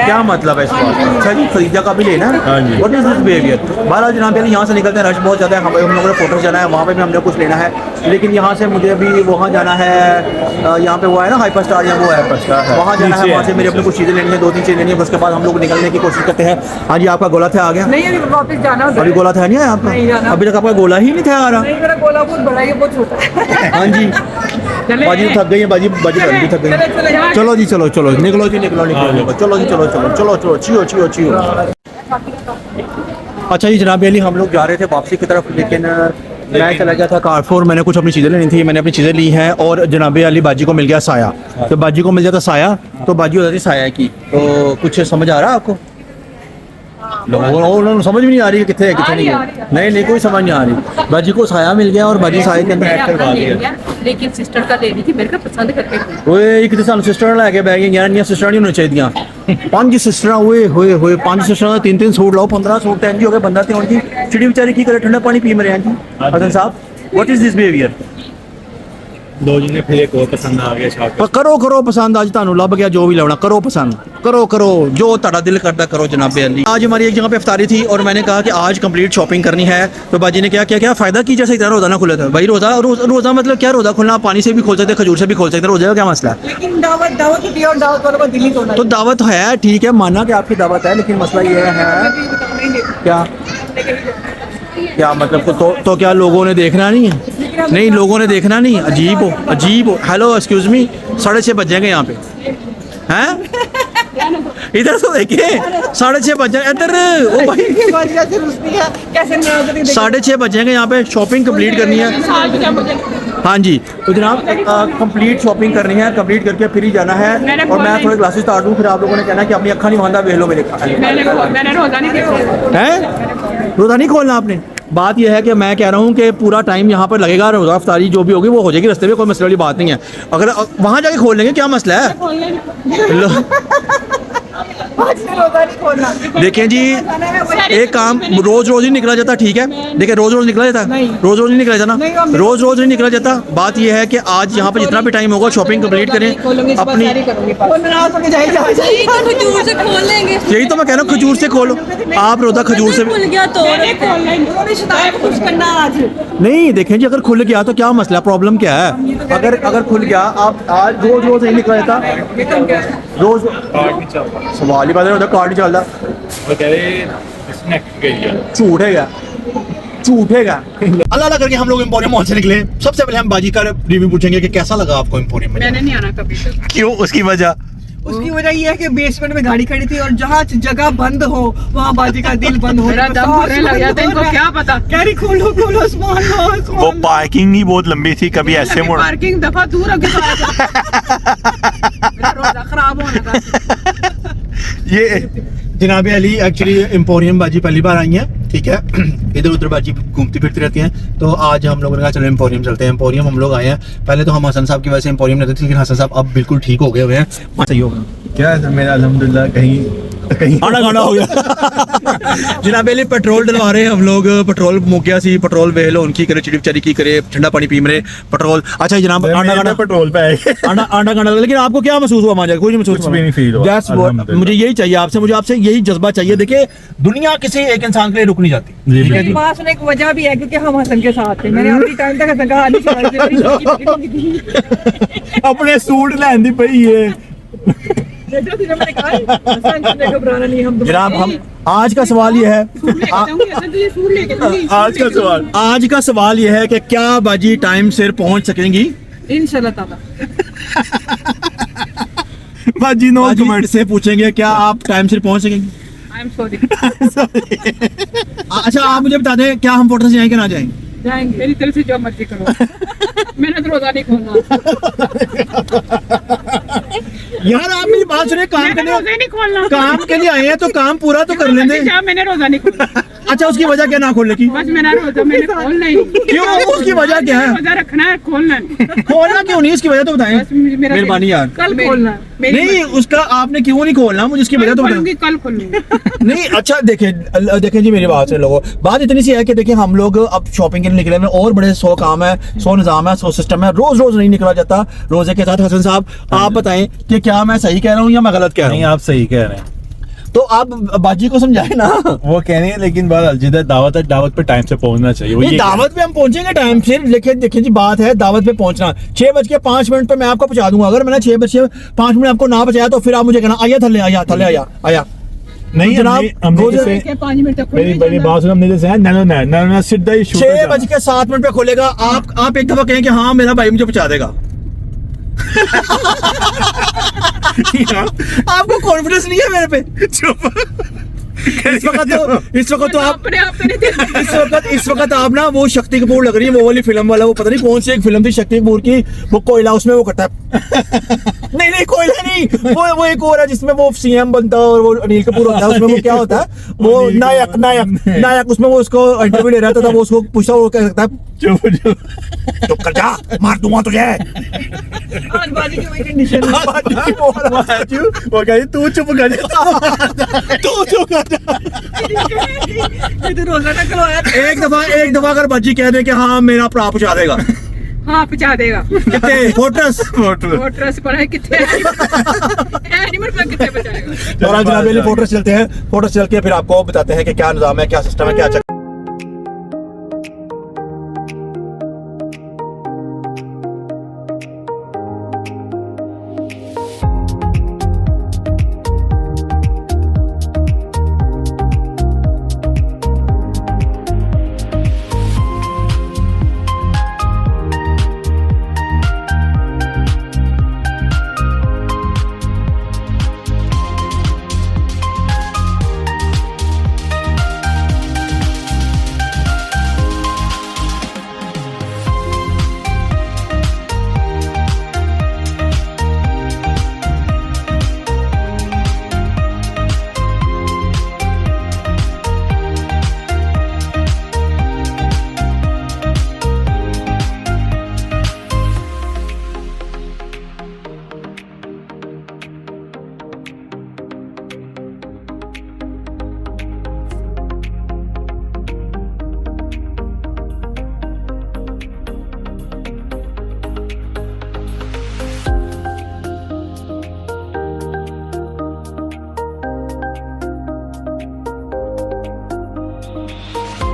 क्या मतलब है इस बात का? अच्छा जी, खरीदा का भी लेना है? हाँ जी। What is this behaviour? बहरहाल जनाब अली, यहाँ से निकलते हैं, रश बहुत ज़्यादा है, हम लोगों ने फोटो जाना है, वहाँ पे भी हमने कुछ लेना है, लेकिन यहाँ से मुझे अभी वहाँ जाना है, यहाँ पे वो है ना हाइपर स्टार, या वो है वहाँ जाना है, वहाँ से मेरे अपने कुछ चीज़ें लेनी है, 2-3 चीज़ें लेनी है, उसके बाद हम लोग निकलने की कोशिश करते हैं। हाँ जी, आपका गोला था आ गया? नहीं, अभी वापस जाना है। अभी गोला था नहीं आया नहीं आपका? जाना। अभी तक आपका गोला ही नहीं था आ रहा। नहीं, मेरा गोला बहुत बड़ा है, ये बहुत छोटा है। हाँ जी, चले। बाजी थक गई है, बाजी भी थक गई है। चलो जी, चलो निकलो जी, निकलो चलो जी, चलो चियो। अच्छा जी जनाब अली, हम लोग जा रहे थे वापसी की तरफ, लेकिन मैं चला गया था कारफोर, मैंने कुछ अपनी चीज़ें लेनी थी, मैंने अपनी चीज़ें ली हैं, और जनाब अली बाजी को मिल गया साया। तो बाजी को मिल जाता साया, तो बाजी हो जाती साया की। तो कुछ समझ आ रहा है आपको? लोगों समझ भी नहीं आ रही है कितने है कितने नहीं है। नहीं कोई समझ नहीं आ रही। बाजी को साया मिल गया और बाजी साया के अंदर, लेकिन सिस्टर का दे दी थी, मेरे को पसंद करके ओए कितने साल सिस्टर लैके बैग गए यार, सिस्टर नहीं होनी चाहिए। 5 सिस्टर होए 5 सिस्टर 3 सूट लाओ, 15 सूट टैन जी हो गए, बंदा ते जी चिड़ी बेचारी की करे, ठंडा पानी पी मरे हैं जी। हसन साहब, व्हाट इज दिस बिहेवियर? दो जी ने फिर एक और पसंद आ गया शायद। पर करो पसंद, आज ਤੁਹਾਨੂੰ ਲੱਭ ਗਿਆ जो भी लाना, करो पसंद, करो जो ਤੁਹਾਡਾ दिल करता करो जनाब अली। आज हमारी एक जगह पे इफ्तारी थी और मैंने कहा कि आज कंप्लीट शॉपिंग करनी है, तो बाजी ने क्या फ़ायदा की, जैसे इतना रोज़ा ना खुला था भाई। रोज़ा मतलब क्या, रोज़ा खुलना आप पानी से भी खोल सकते, खजूर से भी खोल सकते, रोज़े का क्या मसला है? लेकिन दावत होती है और दावत वालों को दिल ही तोड़ना। तो दावत है, ठीक है, माना कि आपकी दावत है, लेकिन मसला ये है क्या मतलब, तो क्या लोगों ने देखना नहीं है? नहीं, लोगों ने देखना नहीं। अजीब हो। हेलो एक्सक्यूज मी, 6:30 बज जाएंगे यहाँ पे हैं? इधर तो देखिए 6:30 बज जाए, इधर ओ भाई 6:30 बज जाएंगे यहाँ पे, शॉपिंग कंप्लीट करनी है। हाँ जी, तो जनाब कंप्लीट शॉपिंग करनी है, कंप्लीट करके फिर ही जाना है। और मैं थोड़े ग्लासेस उतार दूँ, फिर आप लोगों ने कहना कि अपनी अक्खा नहीं बांधा, देख लो मेरे मैंने रोजा नहीं देखा हैं, रोज़ा नहीं खोलना आपने। बात यह है कि मैं कह रहा हूँ कि पूरा टाइम यहाँ पर लगेगा, रोज़ा इफ्तारी जो भी होगी वो हो जाएगी रास्ते में, कोई मसले वाली बात नहीं है। अगर वहाँ जाके खोल लेंगे क्या मसला है? देखें जी, एक काम रोज ही निकला जाता, ठीक है, देखिए रोज निकला जाता, रोज नहीं निकला जाता ना, रोज नहीं निकला जाता। बात यह है कि आज यहाँ पर जितना भी टाइम होगा शॉपिंग कंप्लीट करें अपनी। खजूर से खोल लेंगे। यही तो मैं कह रहा हूँ, खजूर से खोलो आप, रोज़ा खजूर से खुल गया तो नहीं। देखें जी, अगर खुल गया तो क्या मसला, प्रॉब्लम क्या है? अगर खुल गया, आप आज रोज नहीं निकला जाता, रोज सवाल ही बात है, कार्ड नहीं चलता, झूठ है अल्लाह करके हम लोग एम्पोरियम मॉल से निकले। सबसे पहले हम बाजी का रिव्यू पूछेंगे कि कैसा लगा आपको एम्पोरियम में? मैंने नहीं आना कभी। क्यों, उसकी वजह? उसकी वजह ये है कि बेसमेंट में गाड़ी खड़ी थी और जहाँ जगह बंद हो वहाँ बाजी का दिल बंद हो। मेरा दम घुटने लग गया था, इनको क्या पता। कह रही खोलो सामान लो। वो पार्किंग ही बहुत लंबी थी, कभी ऐसे मुड़। पार्किंग दफा दूर आगे मेरा रोजा खराब होने का। ये जनाब अली एक्चुअली एम्पोरियम बाजी पहली बार आई हैं, ठीक है, इधर उधर बाजी घूमती फिरती रहती हैं, तो आज हम लोगों ने कहा चलो एम्पोरियम चलते हैं। एम्पोरियम हम लोग आए हैं, पहले तो हम हसन साहब की वजह से एम्पोरियम रहते थे, लेकिन हसन साहब अब बिल्कुल ठीक हो गए हुए हैं, सही हो गए। क्या है मेरा अल्हम्दुलिल्लाह कहीं आना गाना हो गया। जनाब अली पेट्रोल डलवा रहे हैं हम लोग, पेट्रोल मुक्या सी, पेट्रोल वेल उनकी करे, चिड़ी बेचारी की करे, ठंडा पानी पी मरे पेट्रोल। अच्छा जनाब, आंडा गाना पेट्रोल पे आए। आंडा गाना, लेकिन आपको क्या महसूस हुआ? माजा कोई नहीं महसूस, कुछ भी नहीं फील हुआ। That's what- मुझे यही चाहिए आपसे, मुझे आपसे यही जज्बा चाहिए। देखिए दुनिया किसी एक इंसान के लिए रुक नहीं जाती, ठीक है जी। पास में एक वजह भी है क्योंकि हम हसन के साथ थे। मैंने आधी टाइम तक हसन का हाथ नहीं छोड़ा। अपने सूट लैन दी पई है। जनाब हम आज का सवाल ये है, आज का सवाल ये है कि क्या बाजी टाइम से पहुंच सकेंगी? इंशाल्लाह ताला। बाजी नो बाजी कमेंट से पूछेंगे क्या आप टाइम से पहुंच सकेंगे? I am sorry. अच्छा आप मुझे बता दें क्या हम फोटो से जाएं कि ना जाएं? जाएंगे, मेरी तरफ से जो मर्जी करो। मैंने तो रोजा नहीं खोलना। यार आप मेरी बात सुनिए, काम मैंने रोजा नहीं खोलना। काम के लिए आए हैं तो काम पूरा तो कर लेंगे। क्या मैंने रोजा नहीं खोलना। अच्छा उसकी वजह क्या ना खोलने की? बस मेरा रोजा मैंने खोलना ही नहीं। क्यों? उसकी वजह क्या है? रोजा रखना है, खोलना नहीं। खोलना क्यों नहीं, इसकी वजह तो बताएं। बस मेरा मेहरबानी यार। कल खोलना है। नहीं उसका आपने क्यों नहीं खोलना, मुझे इसकी वजह तो बताएं। खोलूंगी, कल खोलूंगी। नहीं अच्छा देखें जी मेरी बात से लोगों, बात इतनी सी है कि देखिए हम लोग अब शॉपिंग के लिए निकले में और बड़े 100 काम है, 100 निज़ाम है, 100 सिस्टम है, रोज रोज नहीं निकला जाता रोजे के साथ। हसन साहब आप बताएं कि क्या मैं सही कह रहा हूँ या मैं गलत कह रहा नहीं हूँ? आप सही कह रहे हैं, तो आप बाजी को समझाए ना। वो कह रहे हैं लेकिन बात अलजिद है, दावत है, दावत पे टाइम से पहुंचना चाहिए। वो नहीं ये दावत पे हम पहुंचेंगे टाइम से, लेकिन देखिए जी बात है दावत पे पहुंचना। 6:05 पे मैं आपको पहुंचा दूंगा। अगर मैंने 6:05 आपको ना पहुंचाया तो फिर आप मुझे कहना आया थले आया थले आया आया। नहीं जनाब, हमने रोजे- जैसे 5 मिनट तक मेरी बात सुनो, हमने जैसे है नैनो सीधा ही शूट 6:07 पे खोलेगा। आप एक दफा कहें कि हाँ मेरा भाई मुझे पहुंचा देगा। आपको कॉन्फिडेंस नहीं है मेरे पे? इस वक्त तो आप अपने आप तो नहीं देते। इस वक्त आप ना वो शक्ति कपूर लग रही है, वो वाली फिल्म वाला, वो पता नहीं कौन सी एक फिल्म थी शक्ति कपूर की, वो कोयला उसमें वो करता है। नहीं कोयला नहीं, वो एक और है जिसमें वो सीएम बनता है और वो अनिल कपूर होता है। उसमें वो क्या होता है, वो नायक उसमें वो उसको इंटरव्यू ले रहा था, वो उसको पूछा, वो कह सकता है चुप कर जा, मार दूंगा तुझे। आज बाजी की वही कंडीशन है। वो कह तू चुप कर जा, तू चुप कर जा। ये तो रोजा ना करवाया। एक दफा अगर बाजी कह दे कि हाँ मेरा भरा पहुंचा देगा, हाँ पहुंचा देगा। कितने फोर्ट्रेस फोर्ट्रेस पर है कितने एनिमल पर कितने बचाएगा। और जनाब वाली फोर्ट्रेस चलते हैं, फोर्ट्रेस चल के फिर आपको बताते हैं कि क्या निजाम है, क्या सिस्टम है, क्या चक्कर।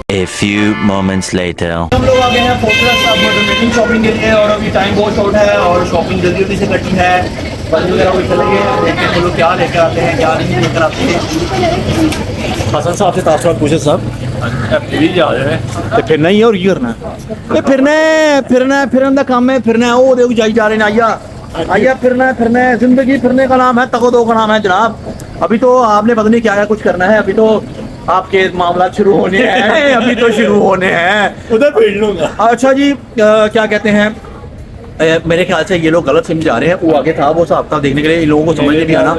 A few moments later. हम लोग आ गए हैं फोर्ट्रेस अब मीटिंग शॉपिंग के लिए, और अभी टाइम बहुत शॉर्ट है और शॉपिंग जल्दी जल्दी से करनी है। बंद वगैरह कोई चले गए, देखते हैं वो लोग क्या लेकर आते हैं क्या नहीं लेकर आते हैं। हसन साहब से तासुरात पूछे साहब। भी जा रहे हैं ਤੇ ਫਿਰਨਾ ਹੀ ਹੈ और ਕੀ करना है? ये फिरन का काम है, फिरना है। वो देखो जाई जा रहे हैं, आइया फिरना है। जिंदगी फिरने का नाम है, तको दो का नाम है जनाब। अभी तो आपने पता नहीं क्या कुछ करना है, अभी तो आपके मामला शुरू होने हैं, अभी तो शुरू होने हैं। उधर भेज लूंगा। अच्छा जी क्या कहते हैं, मेरे ख्याल से ये लोग गलत समझ जा रहे हैं। वो आगे था, वो साहब देखने के लिए इन लोगों को समझ नहीं आना।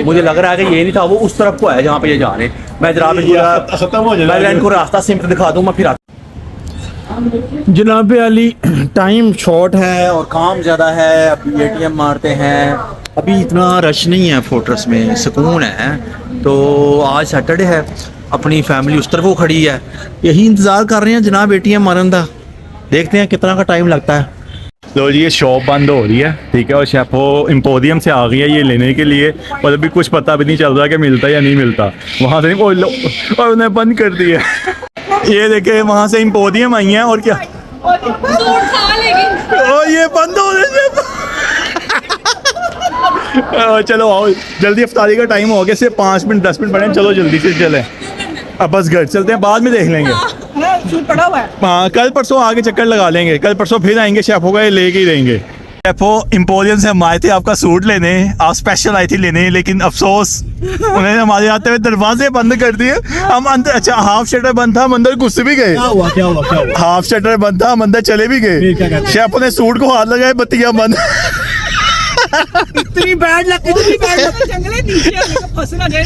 मुझे लग रहा है कि ये नहीं था, वो उस तरफ को है जहाँ पे ये जा रहे हैं। मैं जनाब खत्म हो जाएगा। मैं इनको रास्ता सिमट दिखा दूँ, मैं फिर जनाब अली टाइम शॉर्ट है और काम ज़्यादा है। अभी एटीएम मारते हैं, अभी इतना रश नहीं है फोर्ट्रेस में, सुकून है। तो आज सैटरडे है, अपनी फैमिली उस तरफ वो खड़ी है, यही इंतज़ार कर रहे हैं जनाब एटीएम मारन का। देखते हैं कितना का टाइम लगता है। लो जी, ये शॉप बंद हो रही है, ठीक है, और शेफो इम्पोरियम से आ गई है ये लेने के लिए, और अभी कुछ पता भी नहीं चल रहा कि मिलता या नहीं मिलता। वहाँ से नहीं, और उन्हें बंद कर दिया। ये देखे वहाँ से इम्पोरियम आई हैं, और क्या और ये बंद हो रहे हैं। चलो आओ, जल्दी इफ्तारी का टाइम हो गया, सिर्फ 5 मिनट 10 मिनट पड़े, चलो जल्दी से चलें। अब बस घर चलते हैं, बाद में देख लेंगे। सूट पड़ा हुआ है। हाँ, कल परसों आगे चक्कर लगा लेंगे, कल परसों फिर आएंगे, शेफ होगा ये लेके ही रहेंगे। एपो एम्पोरियम से हम आए थे आपका सूट लेने, आप स्पेशल आई थी लेने, लेकिन अफसोस उन्होंने हमारे आते हुए दरवाजे बंद कर दिए। हम अंदर, अच्छा हाफ शटर बंद था, हम अंदर घुस भी गए। क्या हुआ क्या हुआ क्या हुआ? हाफ शटर बंद था, हम अंदर चले भी फिर क्या गए। कहते? शेफ ने सूट को हाथ लगाए, बत्तियां बंद। इतनी बैड लग इतनी बैड लग। जंगले नीचे आने का फंसना जाए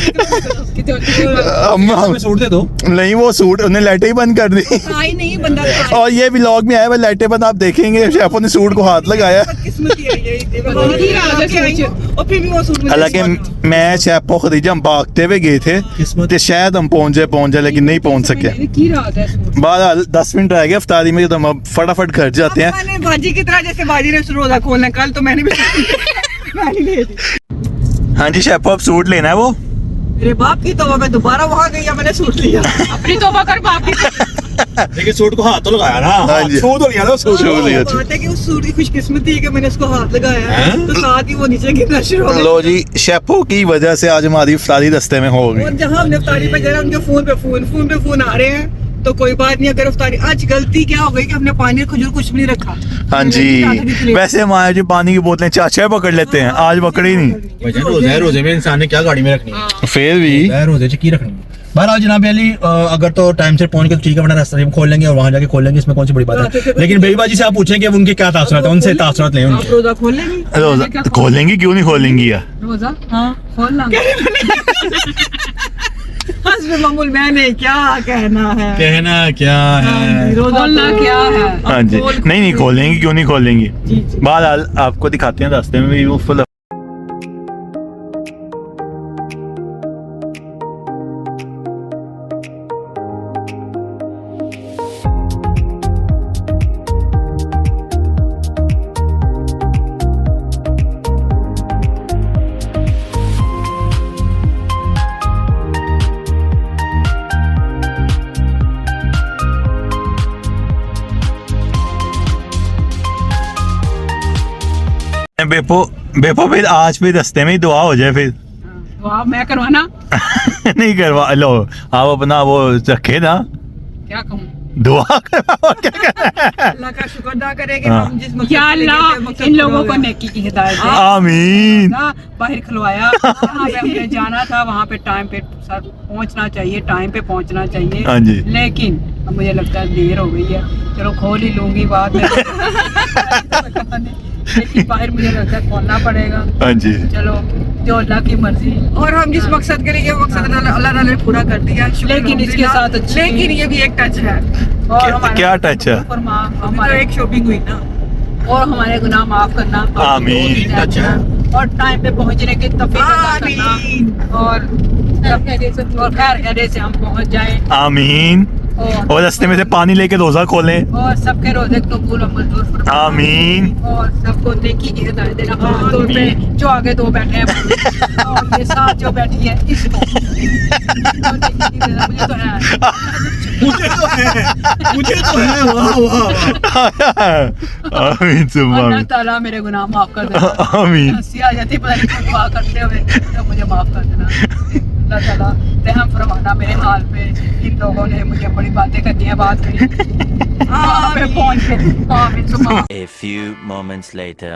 हम सूट दे दो। नहीं, वो सूट उन्हें लाइटें ही बंद कर दी। आई नहीं बंदा और ये व्लॉग में आया हुआ लाइटें बंद, आप देखेंगे शेफों ने सूट को हाथ लगाया। किस्मत है ये और फिर भी वो सूट मुझे हालांकि मैं शेफो खदीजा हम भागते हुए गए थे किस्मत। तो शायद हम पहुंच जाए लेकिन नहीं पहुंच सके। की रात है सूट। बहरहाल 10 मिनट रह गए अफ्तारी में, तो हम फटाफट घर जाते हैं। मैंने बाजी की तरह, जैसे बाजी ने रोजा खोलना कल, तो मैंने भी मैंने ले ली। हाँ जी शेफो, अब सूट लेना है वो। मेरे बाप की तौबा, मैं दोबारा वहां गई, मैंने सूट लिया। अपनी तौबा कर बाप की। लेकिन सूट को हाथ तो लगाया ना। हाँ जी। छू तो लिया ना सूट। छू लिया। बात है कि उस सूट की खुशकिस्मती है कि मैंने उसको हाथ लगाया है, हैं? तो साथ ही वो नीचे गिरना शुरू हो गया। लो जी, शेफो की वजह से आज हमारी अफ्तारी रास्ते में हो और गई। जहाँ हमने अफ्तारी पे जरा उनके फोन पे फोन आ रहे हैं, तो कोई बात नहीं। अगर अफ्तारी आज गलती क्या हो गई कि हमने पानी और खजूर कुछ भी नहीं रखा। हाँ जी, वैसे हम आए जी पानी की बोतलें 4-6 पकड़ लेते हैं, आज पकड़ी नहीं। वजह रोजा है, रोजे में इंसान ने क्या गाड़ी में रखनी है? फिर भी रोजे की रखनी है। बहरहाल जनाब अली, अगर तो टाइम से पहुंच के तो ठीक है, वरना रास्ते में खोल लेंगे और वहां जाके खोल लेंगे, इसमें कौन सी बड़ी बात है। लेकिन बेईबाजी से आप पूछें कि उनके क्या तासुरात है, उनसे तासुरात लें आप उनके। रोजा खोल लेंगे? रोजा खोलेंगी, क्यों नहीं खोलेंगी यार? रोजा हाँ खोल लांगे। हस्बे मामूल, मैंने क्या कहना है। कहना क्या है? रोजा खोलना क्या है? हाँ जी, नहीं खोलेंगी, क्यों नहीं खोलेंगी। बहरहाल आपको दिखाते हैं रास्ते में भी वो फुल। बेपो फिर आज भी रास्ते में ही दुआ हो जाए फिर। तो आप मैं करवाना नहीं करवा लो, आप अपना वो रखे ना, क्या कहूँ? दुआ करवाओ, क्या करना। अल्लाह का शुक्र अदा करें कि हाँ। हम जिस मकसद या के लिए गए थे, अल्लाह मकसद इन पूरा लोगों हो को गया। नेकी की हिदायत दे। आमीन। ना बाहर खिलवाया, जहाँ पे हमने जाना था वहाँ पे टाइम पे सर पहुँचना चाहिए, टाइम पे पहुँचना चाहिए। हाँ जी। लेकिन अब मुझे लगता है देर हो गई है, चलो खोल ही लूंगी बाद में। लेकिन बाहर मुझे लगता है खोलना पड़ेगा। हाँ जी, चलो जो अल्लाह की मर्जी। और हम जिस मकसद के लिए गए, वो मकसद अल्लाह ताला ने पूरा कर दिया। शुक्र लेकिन इसके अल्हम्दुलिल्लाह। साथ अच्छी- लेकिन ये भी एक टच है, और हमारा क्या टच है? फरमा तो हमारे एक शॉपिंग हुई ना। और हमारे गुनाह माफ करना। आमीन। और टाइम पे पहुंचने की तौफीक अता आमीन। करना। और खैर खैरियत से हम पहुंच जाएं। आमीन। और रास्ते में से पानी लेके रोजा खोलें। और सबके रोजे कबूल और मंजूर फरमाए। आमीन। और सबको नेकी की हिदायत देना, खास तौर पे जो आगे दो बैठे हैं और ये साथ जो बैठी है इसको। मुझे तो है। मुझे तो है। वाह वाह। आमीन सुभान। अल्लाह ताला मेरे गुनाह माफ कर देना। आमीन। हंसी आ जाती है, पता नहीं क्यों दुआ करते हुए, तो मुझे माफ कर देना। अल्लाह ताला रहम फरमाना मेरे हाल पे। इन लोगों ने मुझे बड़ी बातें करनी है, बात करी वहाँ पे पहुंच के। आमीन सुभान। A few moments later.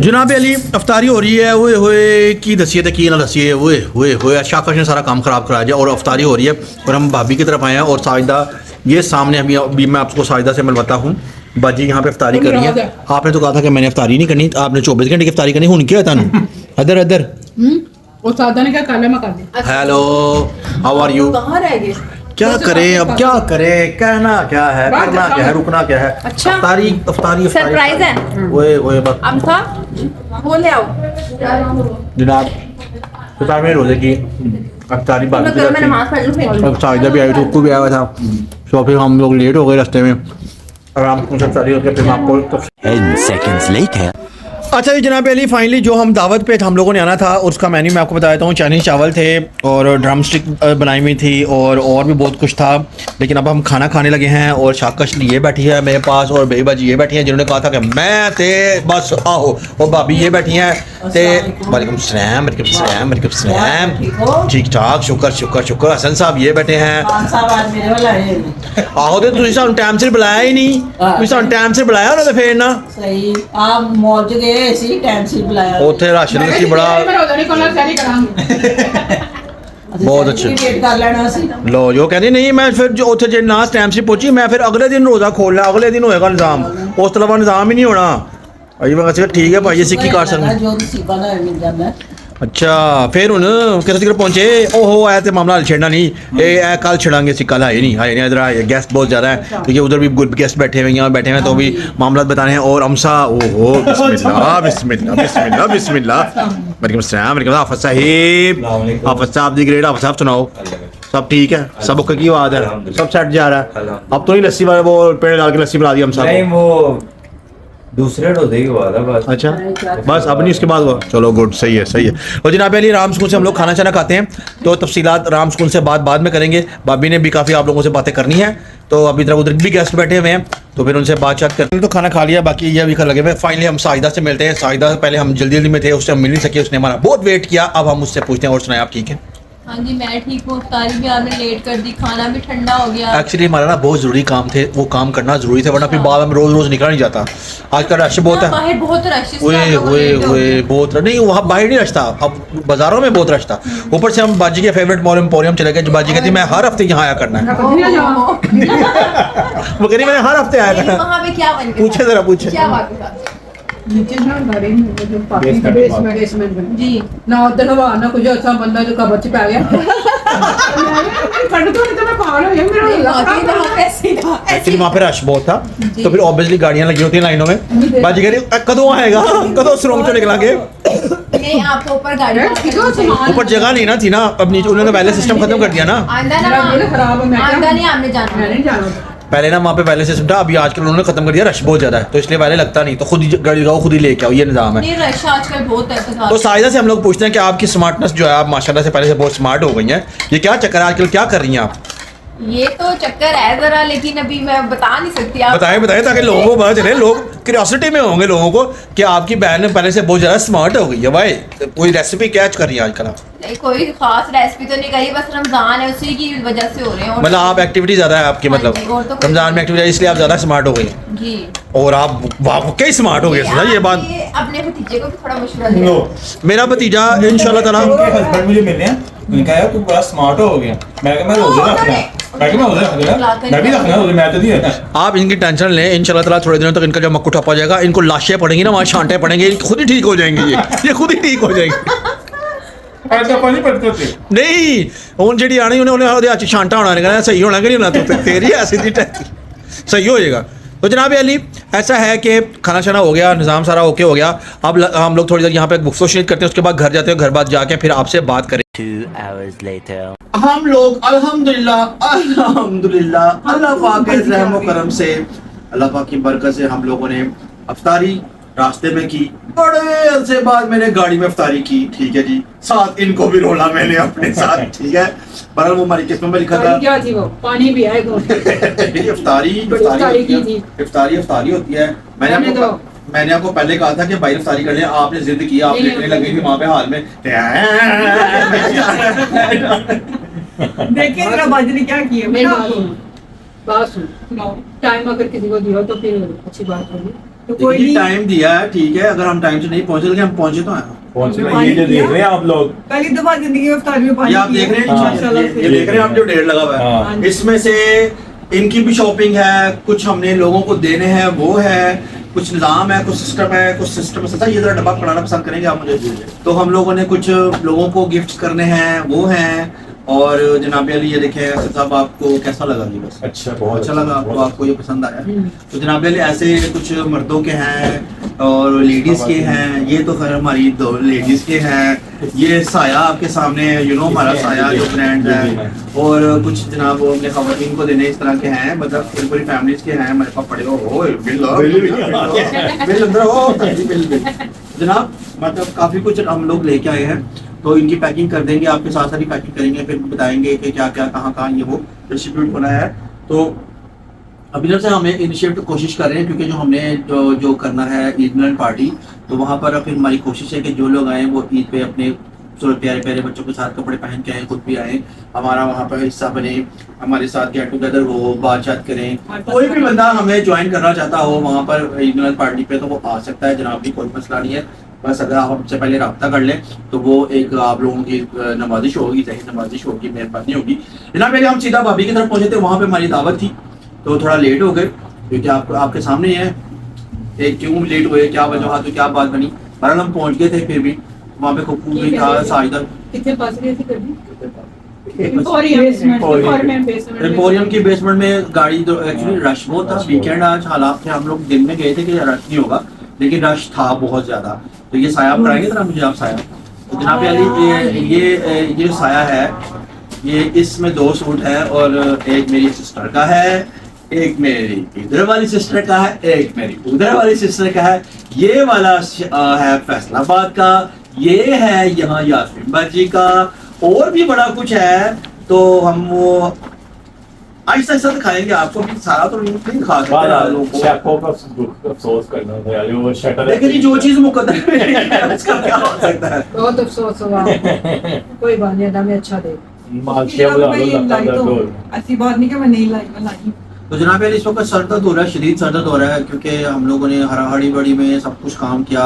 जनाब अली, अफ्तारी हो रही है, ओए होए की दसी है की ना दसी है, ओए होए होए शाकाश ने सारा काम खराब करा दिया। और अफ्तारी हो रही है और हम भाभी की तरफ आए हैं और साजिदा ये सामने अभी मैं आपको साजिदा से मिलवाता हूँ। बाजी यहाँ पे अफ्तारी कर रही है। आपने तो कहा था कि मैंने अफ्तारी नहीं करनी, आपने 24 घंटे की अफ्तारी करनी। हुन क्या था अदर अदर। वो सादा ने क्या काले में कर दिया। Hello, how are you? कहाँ रह गए? क्या करें अब, क्या करें, कहना क्या है, करना क्या है, रुकना क्या है। अच्छा। अफ्तारी अफ्तारी सरप्राइज है। ओए ओए बस अमथा वो ले आओ। जनाब इफ्तार में रोजे की अफ्तारी बात मैं घर में नमाज पढ़ लूँ। और साजिदा भी आई थी, उसको भी आया था, तो फिर हम लोग लेट हो गए रास्ते में। आराम से अफ्तारी करके फिर मैं आपको 10 seconds later. अच्छा जी जनाब अली, फाइनली जो हम दावत पे हम लोगों ने आना था उसका मेन्यू मैं आपको बता देता हूँ। चाइनीज़ चावल थे और ड्रम स्टिक बनाई हुई थी और भी बहुत कुछ था। लेकिन अब हम खाना खाने लगे हैं और शाकश ये बैठी है मेरे पास और बेबा जी ये बैठी हैं जिन्होंने कहा था कि मैं ते बस आओ, और भाभी ये बैठी हैं ते वालेकुम सलाम ठीक ठाक शुक्र शुक्र शुक्र। हसन साहब ये बैठे हैं। आहो तो तुझे सानू टाइम से बुलाया ही नहीं, तुझे सानू टाइम से बुलाया ना तो फिर ना सही आप मॉल च गए सी टाइम से बुलाया ਉੱਥੇ ਰਾਸ਼ਨ ਸੀ ਬੜਾ ਬਹੁਤ ਅੱਛਾ वेट कर लेना सी ਲੋ ਜੋ ਕਹਿੰਦੇ ਨਹੀਂ ਮੈਂ ਫਿਰ ਜੋ ਉੱਥੇ ਜੇ ਨਾ ਟਾਈਮ से ਪਹੁੰਚੀ ਮੈਂ ਫਿਰ ਅਗਲੇ ਦਿਨ ਰੋਜ਼ਾ ਖੋਲ ਲਿਆ, ਅਗਲੇ ਦਿਨ ਹੋਏਗਾ ਨਿਜ਼ਾਮ, ਉਸ ਤੋਂ ਇਲਾਵਾ ਨਿਜ਼ਾਮ ਹੀ ਨਹੀਂ ਹੋਣਾ। ਅਜੀ ਮੈਂ ਕਿਹਾ ਠੀਕ ਹੈ ਭਾਈ ਅਸੀਂ ਕੀ ਕਰ ਸਕਦੇ। जो नसीबा ना मिल जाता ਅੱਛਾ ਫਿਰ ਹੁਣ ਕਿੱਥੇ ਤੱਕ ਪਹੁੰਚੇ? ओहो आया तो मामला छेड़ना नहीं, ये कल छेड़ांगे सी, कल आए नहीं इधर आए, गेस्ट बहुत ज़्यादा है क्योंकि उधर भी गेस्ट बैठे हुए हैं, यहाँ बैठे हुए हैं तो भी मामला बताने हैं। और अमसा ओहो बिस्मिल्लाह बिस्मिल्लाह बिस्मिल्लाह बिस्मिल्लाह वालेकुम सलाम हाफिज़ साहिब, हाफिज़ साहब दी ग्रेड, हाफिज़ साहब सुनाओ सब ठीक है, सब ओके की बात है, सब सेट जा रहा है। अब तो नहीं लस्सी वाले वो पेड़ डाल के लस्सी पिला दी हम सब, नहीं वो दूसरे रोजे के बाद है बस। अच्छा बस अब नहीं उसके बाद हुआ, चलो गुड सही है सही है। और जनाब अली राम स्कूल से हम लोग खाना चाना खाते हैं तो तफसीलात राम स्कूल से बाद में करेंगे। भाभी ने भी काफ़ी आप लोगों से बातें करनी है तो अभी इधर उधर भी गेस्ट बैठे हुए हैं तो फिर उनसे बातचीत करते हैं। तो खाना खा लिया, बाकी ये अभी कर लगे हुए। फाइनली हम साहिदा से मिलते हैं। साहिदा से पहले हम जल्दी जल्दी में थे, उससे हम मिल नहीं सके, उसने हमारा बहुत वेट किया। अब हम उससे पूछते हैं और सुनाए आप ठीक है? हाँ जी मैं ठीक हूँ, इफ्तारी भी आपने लेट कर दी, खाना भी ठंडा हो गया। एक्चुअली हमारा ना बहुत ज़रूरी काम थे, वो काम करना ज़रूरी था वरना फिर बाद में रोज़ रोज़ निकला नहीं जाता। आजकल रश बहुत है, बाहर बहुत रश है, ओए ओए ओए बहुत नहीं वहाँ बाहर नहीं रश था, अब बाज़ारों में बहुत रश था। ऊपर से हम बाजी के फेवरेट मॉल एम्पोरियम चले गए, जो बाजी कहती मैं हर हफ्ते यहाँ आया करना है। वो कह रही मैंने हर हफ्ते आया करना है। वहाँ पे क्या बन गया? पूछे ज़रा पूछे क्या बात है? नीचे ना घरे में जो बेसमेंट में जी ना उधर हवा ना कुछ ऐसा बंदा जो कबर च पै गया कड़ तो मैं पागल हो गया मेरा एक्चुअली वहाँ पे रश बहुत था तो फिर ऑब्वियसली गाड़ियाँ लगी होती हैं लाइनों में। बाजी कह रही कदों आएगा, कदों सुरंग चो निकलांगे। नहीं आपको ऊपर गाड़ी ऊपर जगह नहीं ना थी ना, अब नीचे उन्होंने पहले सिस्टम खत्म कर दिया ना। आंदा ना खराब है मैं आंदा नहीं हमने जाना मैं नहीं जाना पहले ना वहाँ पे पहले सिस्टम था, अभी आजकल उन्होंने खत्म कर दिया, रश बहुत ज्यादा है तो इसलिए पहले लगता नहीं, तो खुद ही गाड़ी लगाओ खुद ही लेके आओ, ये निजाम है। नहीं रश आजकल बहुत है तो साहिदा से हम लोग पूछते हैं कि आपकी स्मार्टनेस जो है, आप माशाल्लाह से पहले से बहुत स्मार्ट हो गई हैं, ये क्या चक्कर है आजकल, क्या कर रही हैं आप? ये तो चक्कर है जरा, लेकिन अभी मैं बता नहीं सकती। आप बताएं ताकि लोगों को पता चले, लोग क्यूरियोसिटी में होंगे लोगों को कि आपकी बहन पहले से बहुत ज़्यादा स्मार्ट हो गई है। भाई कोई रेसिपी कैच कर रही है आजकल आप? नहीं कोई खास रेसिपी तो नहीं करी, बस रमजान है उसी की वजह से हो रहे हैं। और मतलब आप एक्टिविटी ज़्यादा है आपकी, मतलब हाँ जी, और तो कोई- रमजान में एक्टिविटी इसलिए आप ज़्यादा स्मार्ट हो गई हैं। जी और आप वाकई स्मार्ट हो गए ना ये बात। अपने भतीजे को भी थोड़ा मशवरा दें। मेरा भतीजा इंशाल्लाह ताला हस्बैंड मुझे मिलने हैं, उन्होंने कहा यार तू बड़ा स्मार्ट हो गया। मैं कहा मैं रोजे रखना है, मैं कहा मैं रोजे रखना, मैं भी रखना रोजे, मैं तो नहीं रखना। आप इनकी टेंशन लें, इंशाल्लाह ताला थोड़े दिनों तक इनका जब मक्कू ठप्पा जाएगा, इनको लाशें पड़ेंगी ना वहाँ छांटे पड़ेंगे, खुद ही ठीक हो जाएंगे ये खुद ही ठीक हो जाएंगे। ऐसा पानी पड़ते थे नहीं हूँ जी आनी उन्हें ਉਹਦੇ हथ छांटा होना नहीं, सही होना कि नहीं होना, तो तेरी ऐसी थी सही हो जाएगा। तो जनाब अली ऐसा है कि खाना शाना हो गया, निज़ाम सारा ओके हो गया। अब हम लोग थोड़ी देर यहाँ पे गुफ्तगू करते हैं, उसके बाद घर जाते हैं, घर बाद जाके फिर आपसे बात करें। 2 hours later. हम लोग अल्हम्दुलिल्लाह अल्लाह पाक के रहम व करम से, अल्लाह पाक की बरकत से हम लोगों ने अफ्तारी रास्ते में की, बड़े अरसे बाद मैंने गाड़ी में अफ्तारी की, ठीक है जी, साथ इनको भी रोला मैंने अपने साथ, ठीक है। बहरहाल वो हमारी किस्मत में लिखा था क्या थी वो पानी भी आएगा इफ्तारी होती है। मैंने आपको पहले कहा था कि भाई इफ्तारी कर लें, आपने जिद की, आप लेटने लगे थे वहाँ पे हाल में। देखिए जरा बाजी ने क्या किया। मेरी बात सुनो, टाइम अगर किसी को दिया तो फिर अच्छी बात होगी। तो कोई नहीं टाइम दिया है ठीक है, अगर हम टाइम से नहीं पहुंचे लेकिन हम पहुंचे तो हैं। ये जो देख रहे हैं आप लोग, पहली दफा जिंदगी में इफ्तारी में पानी ये आप देख रहे हैं, ये देख रहे हैं आप जो ढेर लगा हुआ है, इसमें से इनकी भी शॉपिंग है, कुछ हमने लोगों को देने हैं वो है, कुछ निज़ाम है, कुछ सिस्टम है, कुछ सिस्टम है। ये जरा डब्बा पढ़ाना पसंद करेंगे आप मुझे? तो हम लोगों ने कुछ लोगों को गिफ्ट्स करने हैं वो हैं, और जनाब अली ये देखें साहब आपको कैसा लगा ये बस अच्छा बहुत अच्छा लगा आपको ये पसंद आया। तो जनाब अली ऐसे कुछ मर्दों के हैं और लेडीज के हैं, ये तो खैर हमारी दो लेडीज के हैं। ये साया आपके सामने हमारा साया जो ब्रांड है, और कुछ जनाब वो अपने खवातीन को देने इस तरह के हैं, मतलब पूरी फैमिलीज के हैं। मेरे पास पड़े हो बिल जनाब, मतलब काफी कुछ हम लोग लेके आए हैं, तो इनकी पैकिंग कर देंगे, आपके साथ सारी पैकिंग करेंगे, फिर बताएंगे कि क्या क्या कहाँ ये वो डिस्ट्रीब्यूट होना है। तो अभी तक से हमें इनिशिएटिव कोशिश कर रहे हैं, क्योंकि जो हमने जो करना है ईद मिलन पार्टी, तो वहाँ पर फिर हमारी कोशिश है कि जो लोग आए वो ईद पे अपने प्यारे प्यारे बच्चों के साथ कपड़े पहन के आए, खुद भी आए, हमारा वहाँ पर हिस्सा बने, हमारे साथ गेट टुगेदर हो, बातचीत करें। कोई भी बंदा हमें ज्वाइन करना चाहता हो वहाँ पर ईद मिलन पार्टी पे, तो वो आ सकता है जनाब, भी कोई मसला नहीं है। बस अगर आप हमसे पहले रब्ता कर लें तो वो एक आप लोगों की नवाजिश होगी, सही नवाजिश होगी, मेहरबानी होगी। जनाब पहले हम सीधा भाभी की तरफ पहुँचे थे, वहाँ पे हमारी दावत थी, तो थोड़ा लेट हो गए, क्योंकि आपके सामने है क्यों लेट हुए, क्या वजह तो क्या बात बनी। बहरहाल हम पहुँच गए थे, फिर भी वहाँ पे खूब भी था साजिदा एम्पोरियम की बेसमेंट में गाड़ी, तो एक्चुअली रश बहुत था, वीकेंड आज, हालात थे, हम लोग दिन में गए थे कि रश नहीं होगा, लेकिन रश था बहुत ज्यादा। तो ये साया आप कराएंगे जरा मुझे, आप साया। तो जनाब अली ये साया है, ये इसमें 2 सूट है, और एक मेरी सिस्टर का है, एक मेरी इधर वाली सिस्टर का है, एक मेरी उधर वाली सिस्टर का है। ये वाला है फैसलाबाद का, ये है यहाँ यास्मीन बाजी का, और भी बड़ा कुछ है। तो हम वो आहिस्ता आहिस्ता दिखाएंगे आपको, भी सारा तो नहीं खा सकते, अफसोस करना था यार, वो शटर लेकिन ये जो चीज मुकद्दर में है उसका क्या हो सकता है। बहुत अफसोस हुआ कोई बात नहीं, हमें अच्छा दे ऐसी बात नहीं कि मैं नहीं लाई, मैं लाई। तो जनाब यार इस वक्त सर दर्द हो रहा है, शदीद सर दर्द हो रहा है, क्योंकि हम लोगों ने हड़ी बड़ी में सब कुछ काम किया।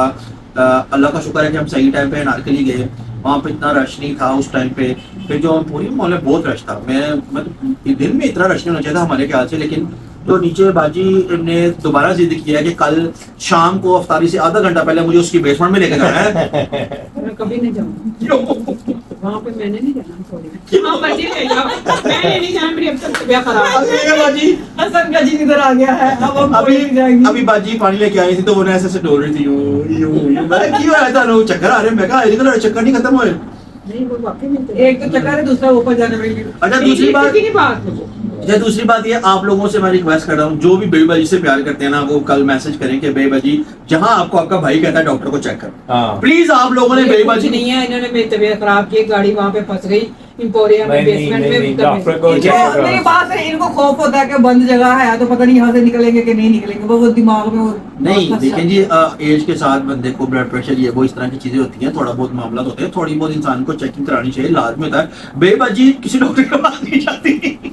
अल्लाह का शुक्र है कि हम सही टाइम पे नारकली गए, वहाँ पे इतना रश नहीं था उस टाइम पे। फिर जो पूरी मॉल में बहुत रश था, मैं तो दिन में इतना रश नहीं होना चाहिए था हमारे ख्याल से, लेकिन तो नीचे बाजी ने दोबारा जिद किया कि कल शाम को अफ्तारी से आधा घंटा पहले मुझे उसकी बेसमेंट में लेकर जाना है। मैं कभी नहीं जाऊंगी वहाँ पे, मैंने नहीं जाना, सॉरी। हाँ मर्जी ले जाओ, मैंने नहीं जाना, मेरी अब तक तबीयत खराब है। बाजी हसन का जी इधर आ गया है, अब हम अभी बाजी पानी लेके आई थी, तो वो ऐसे डोल रही थी, मैं क्यों आया था, चक्कर आ रहे, मैं कहा चक्कर नहीं खत्म हुए। नहीं वो वाकई में एक तो चक्कर है, दूसरा ऊपर जाने वाली। अच्छा दूसरी बात ये, आप लोगों से मैं रिक्वेस्ट कर रहा हूँ, जो भी बेबाजी से प्यार करते हैं ना, वो कल मैसेज करें कि बेबाजी जहाँ आपको आपका भाई कहता है डॉक्टर को चेक कर, प्लीज आप लोगों ने बेबाजी नहीं है, इन्होंने मेरी तबीयत खराब की, गाड़ी वहाँ पे फंस गई एम्पोरियम में, बेसमेंट में। डॉक्टर को मेरी बात है, इनको खौफ होता है कि बंद जगह है तो पता नहीं यहाँ से निकलेंगे कि नहीं निकलेंगे, वो दिमाग में वो नहीं। देखें जी, एज के साथ बंदे को ब्लड प्रेशर ये वो इस तरह की चीजें होती हैं, थोड़ा बहुत मामला होते हैं, थोड़ी बहुत इंसान को चेकिंग करानी चाहिए, लाजमी होता है। बेबाजी किसी डॉक्टर के पास नहीं जाती।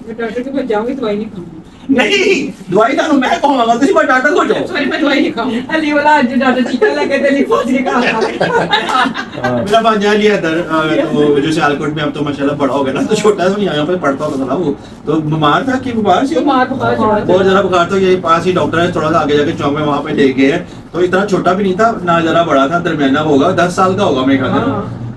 डॉक्टर के पास जाऊंगी, दवाई नहीं खाऊंगी। नहीं दवाई ना मैं कहूँगा, किसी बार डॉक्टर को जाओ। सॉरी मैं दवाई नहीं खाऊंगी। अली वाला आज डॉक्टर टीका लगे थे, लिफाज के कहा मेरा भांजा लिया इधर, तो जो सियालकोट में अब तो माशाल्लाह बड़ा हो गया ना, तो छोटा सा यहाँ पे पढ़ता होता था वो, तो बीमार था कि बीमार से बहुत ज्यादा बुखार, तो यही पास ही डॉक्टर है, थोड़ा सा आगे जाके चौक में वहाँ पे ले गए, तो इतना छोटा भी नहीं था ना ज्यादा बड़ा था, दरमियाना होगा, 10 साल का होगा मेरे ख्याल में।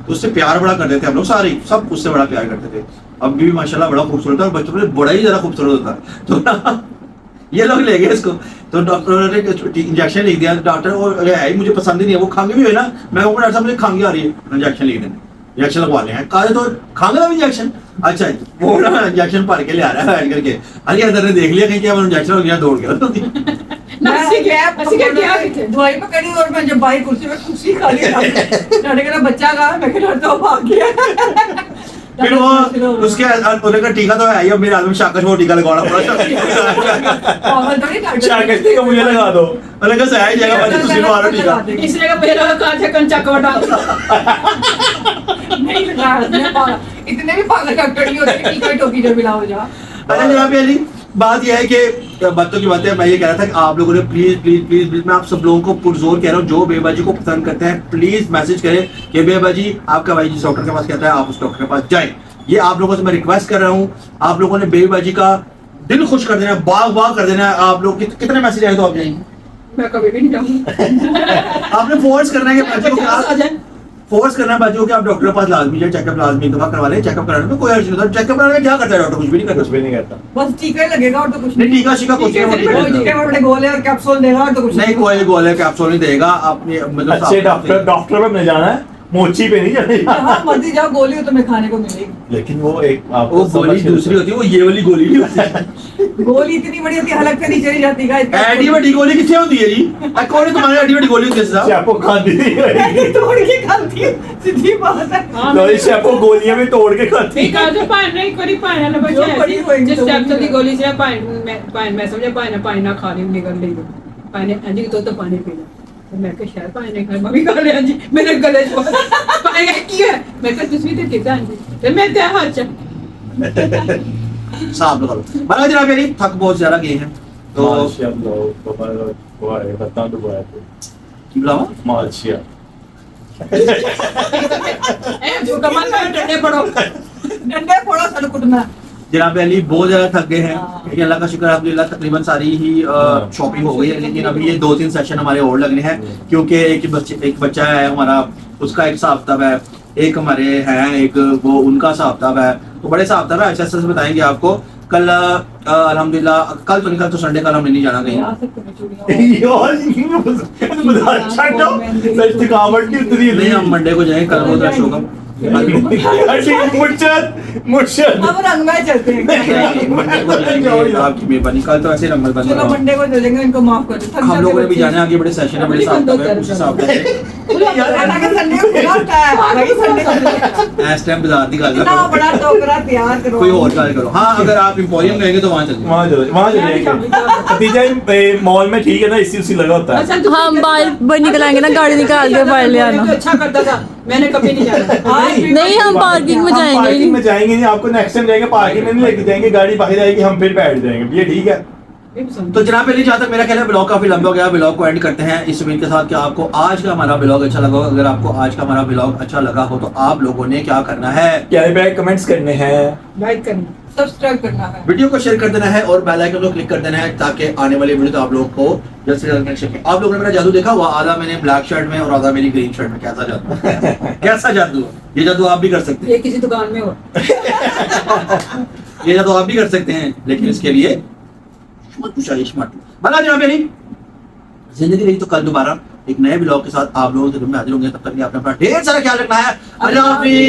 तो उससे प्यार बड़ा करते थे हम लोग सारे, सब उससे बड़ा प्यार करते थे। अब भी माशाल्लाह बड़ा खूबसूरत है, और बच्चों में बड़ा ही ज्यादा खूबसूरत होता है। तो ये लोग ले गए इसको, तो डॉक्टर ने इंजेक्शन लिख दिया, डॉक्टर और है मुझे पसंद ही नहीं है, वो खांगे भी है ना, मैं कहूँगा डॉक्टर साहब मुझे खांगे आ रही है, इंजेक्शन लिख देना, इंजेक्शन लगवा ले हैं, कहा तो खांगे का इंजेक्शन, अच्छा वो ना इंजेक्शन भर के ले आ रहा है बैठ करके। अली अदर ने देख लिया कहीं क्या इंजेक्शन हो गया, दौड़ गया दवाई पकड़ी, और मैं जब बाई कुर्सी में कुर्सी खा लिया, डॉक्टर कहना बच्चा कहा, मैं कहना तो भाग गया। फिर वो उसके उन्हें का टीका तो है ही, अब मेरे आदमी शाकश वो टीका लगवाना पड़ा, शाकश टीका मुझे लगा दो, मैंने कहा सही जगह पर तुसी मारो टीका, इस जगह पे लगा कांच कंचा कवटा नहीं लगा, इतने भी पागल डॉक्टर नहीं होते, टीका टोपी जो मिला हो जा। अरे जनाब अली बात यह है कि बातों की बातें, मैं ये कह रहा था कि आप लोगों ने प्लीज प्लीज प्लीज प्लीज, मैं आप सब लोगों को पुरजोर कह रहा हूँ, जो बेबाजी को पसंद करते हैं प्लीज मैसेज करें कि बेबाजी आपका भाई जिस डॉक्टर के पास कहता है आप उस डॉक्टर के पास जाएं। ये आप लोगों से मैं रिक्वेस्ट कर रहा हूँ, आप लोगों ने बेबाजी का दिल खुश कर देना, बाग बाग कर देना। आप लोग कितने मैसेज आए तो आप जाएंगे? मैं कभी भी नहीं जाऊंगी। आपने फोर्स करना है कि फोर्स करना बच्चों कि आप डॉक्टर के पास लाजमी जाए, चेकअप लाजमी एक दफा करवा लें। चेकअप कराने में कोई हर्ज नहीं होता। चेकअप कराने में क्या करता है डॉक्टर? कुछ भी नहीं करता। कुछ भी नहीं करता। बस टीका ही लगेगा और तो कुछ नहीं, टीका शीका कुछ नहीं होता। टीके में बड़े गोले और कैप्सूल देगा और तो कुछ नहीं, कोई गोले कैप्सूल नहीं देगा। आपने मतलब अच्छे डॉक्टर पे मिल जाना है, मोची पे नहीं जाना। जहाँ मर्जी जाओ गोली हो तुम्हें खाने को मिलेगी। लेकिन वो एक वो गोली दूसरी होती है, वो ये वाली गोली नहीं होती। गोली इतनी बड़ी होती है, हलक से नीचे नहीं जाती गाइस। एडी बड़ी गोली कितनी होती है जी? कौन है तुम्हारी एडी बड़ी गोली होती है साहब? शैपो खाती नहीं। तोड़ के खाती है, सीधी बात है। तो शैपो गोलियां में तोड़ के खाती एक आधे पान नहीं करी पान ना बच्चे जो बड़ी होएगी जिस तो टाइप की गोली से पान मैं समझे पान ना खा रही हूं निकल रही पानी अंजी तो पानी पीना तो मैं के शायद पानी नहीं खा मम्मी खा ले अंजी मेरे गले से पानी की है मैं तो दूसरी ते टीका अंजी ते मैं ते हाथ च साहब लोग बना जनाब मेरी थक बहुत ज्यादा गए हैं तो माशाल्लाह वो है बता दो बात की बुलावा माशिया ए जो कमाल का डंडे पड़ो डंडे फोड़ो सड़ कुटना। जनाब अली बहुत ज्यादा थक गए हैं, लेकिन अल्लाह का शुक्र है अल्हम्दुलिल्लाह तकरीबन सारी ही शॉपिंग हो गई है। लेकिन अभी ये 2-3 सेशन हमारे और लगने हैं, क्योंकि एक बच्चा है हमारा, उसका एक हिसाब किताब है, एक हमारे हैं एक वो उनका हिसाब किताब है, तो बड़े हिसाब किताब है। अच्छे से बताएंगे आपको कल अल्हम्दुलिल्लाह। कल तो निकल तो संडे कल हमने नहीं जाना कहीं। थकावट की उतरी नहीं, हम मंडे को जाएंगे, कल बहुत रश होगा। मुर्शद अब रंग में चलते हैं। आपकी मेहरबानी। कल तो ऐसे रंगल बंद चलो मंडे को चलेंगे, इनको माफ कर दो। हम लोगों ने भी जाने आगे बड़े सेशन है, बड़े साहब है, कुछ हिसाब है। संडे को खुला होता है भाई, संडे को इस टाइम बाजार की गल इतना करो, बड़ा टोकरा तैयार करो। कोई और गल करो। हाँ, अगर आप इंपोरियम गएंगे तो वहाँ चलेंगे। वहाँ चलेंगे नतीजा मॉल में ठीक है ना, इसी उसी लगा होता है। हम बाहर निकल आएंगे ना, गाड़ी निकाल के बाहर ले आना। अच्छा करता था मैंने कभी नहीं जाना नहीं, हम पार्किंग में जाएंगे। पार्किंग में जाएंगे नहीं, आपको नेक्स्ट टाइम जाएंगे पार्किंग में नहीं लेके जाएंगे, गाड़ी बाहर आएगी, हम फिर बैठ जाएंगे। ये ठीक है। तो जनाब पहले जहाँ तक मेरा ख्याल है ब्लॉग काफी लंबा हो गया, ब्लॉग को एंड करते हैं इस उम्मीद के साथ कि आपको आज का हमारा ब्लॉग अच्छा लगा हो। अगर आपको आज का हमारा ब्लॉग अच्छा लगा हो तो आप लोगों ने क्या करना है? प्यारे प्यारे कमेंट्स करने हैं, लाइक करना सब्सक्राइब करना है, वीडियो को शेयर कर देना है और बेल आइकन को क्लिक कर देना है, ताकि आने वाली वीडियो तो आप लोगों को जल्द से जल्द मिल सके। आप लोगों ने मेरा जादू देखा हुआ, आधा मैंने ब्लैक शर्ट में और आधा मेरी ग्रीन शर्ट में। कैसा जादू कैसा जादू? ये जादू आप भी कर सकते हैं, ये किसी दुकान में हो ये जादू आप भी कर सकते हैं, लेकिन इसके लिए बना जनाब मेरी जिंदगी रही तो कल दोबारा एक नए ब्लॉग के साथ आप लोगों से हाजिर होंगे। तब तक आपने अपना ढेर सारा ख्याल रखना है। अल्लाह हाफिज़।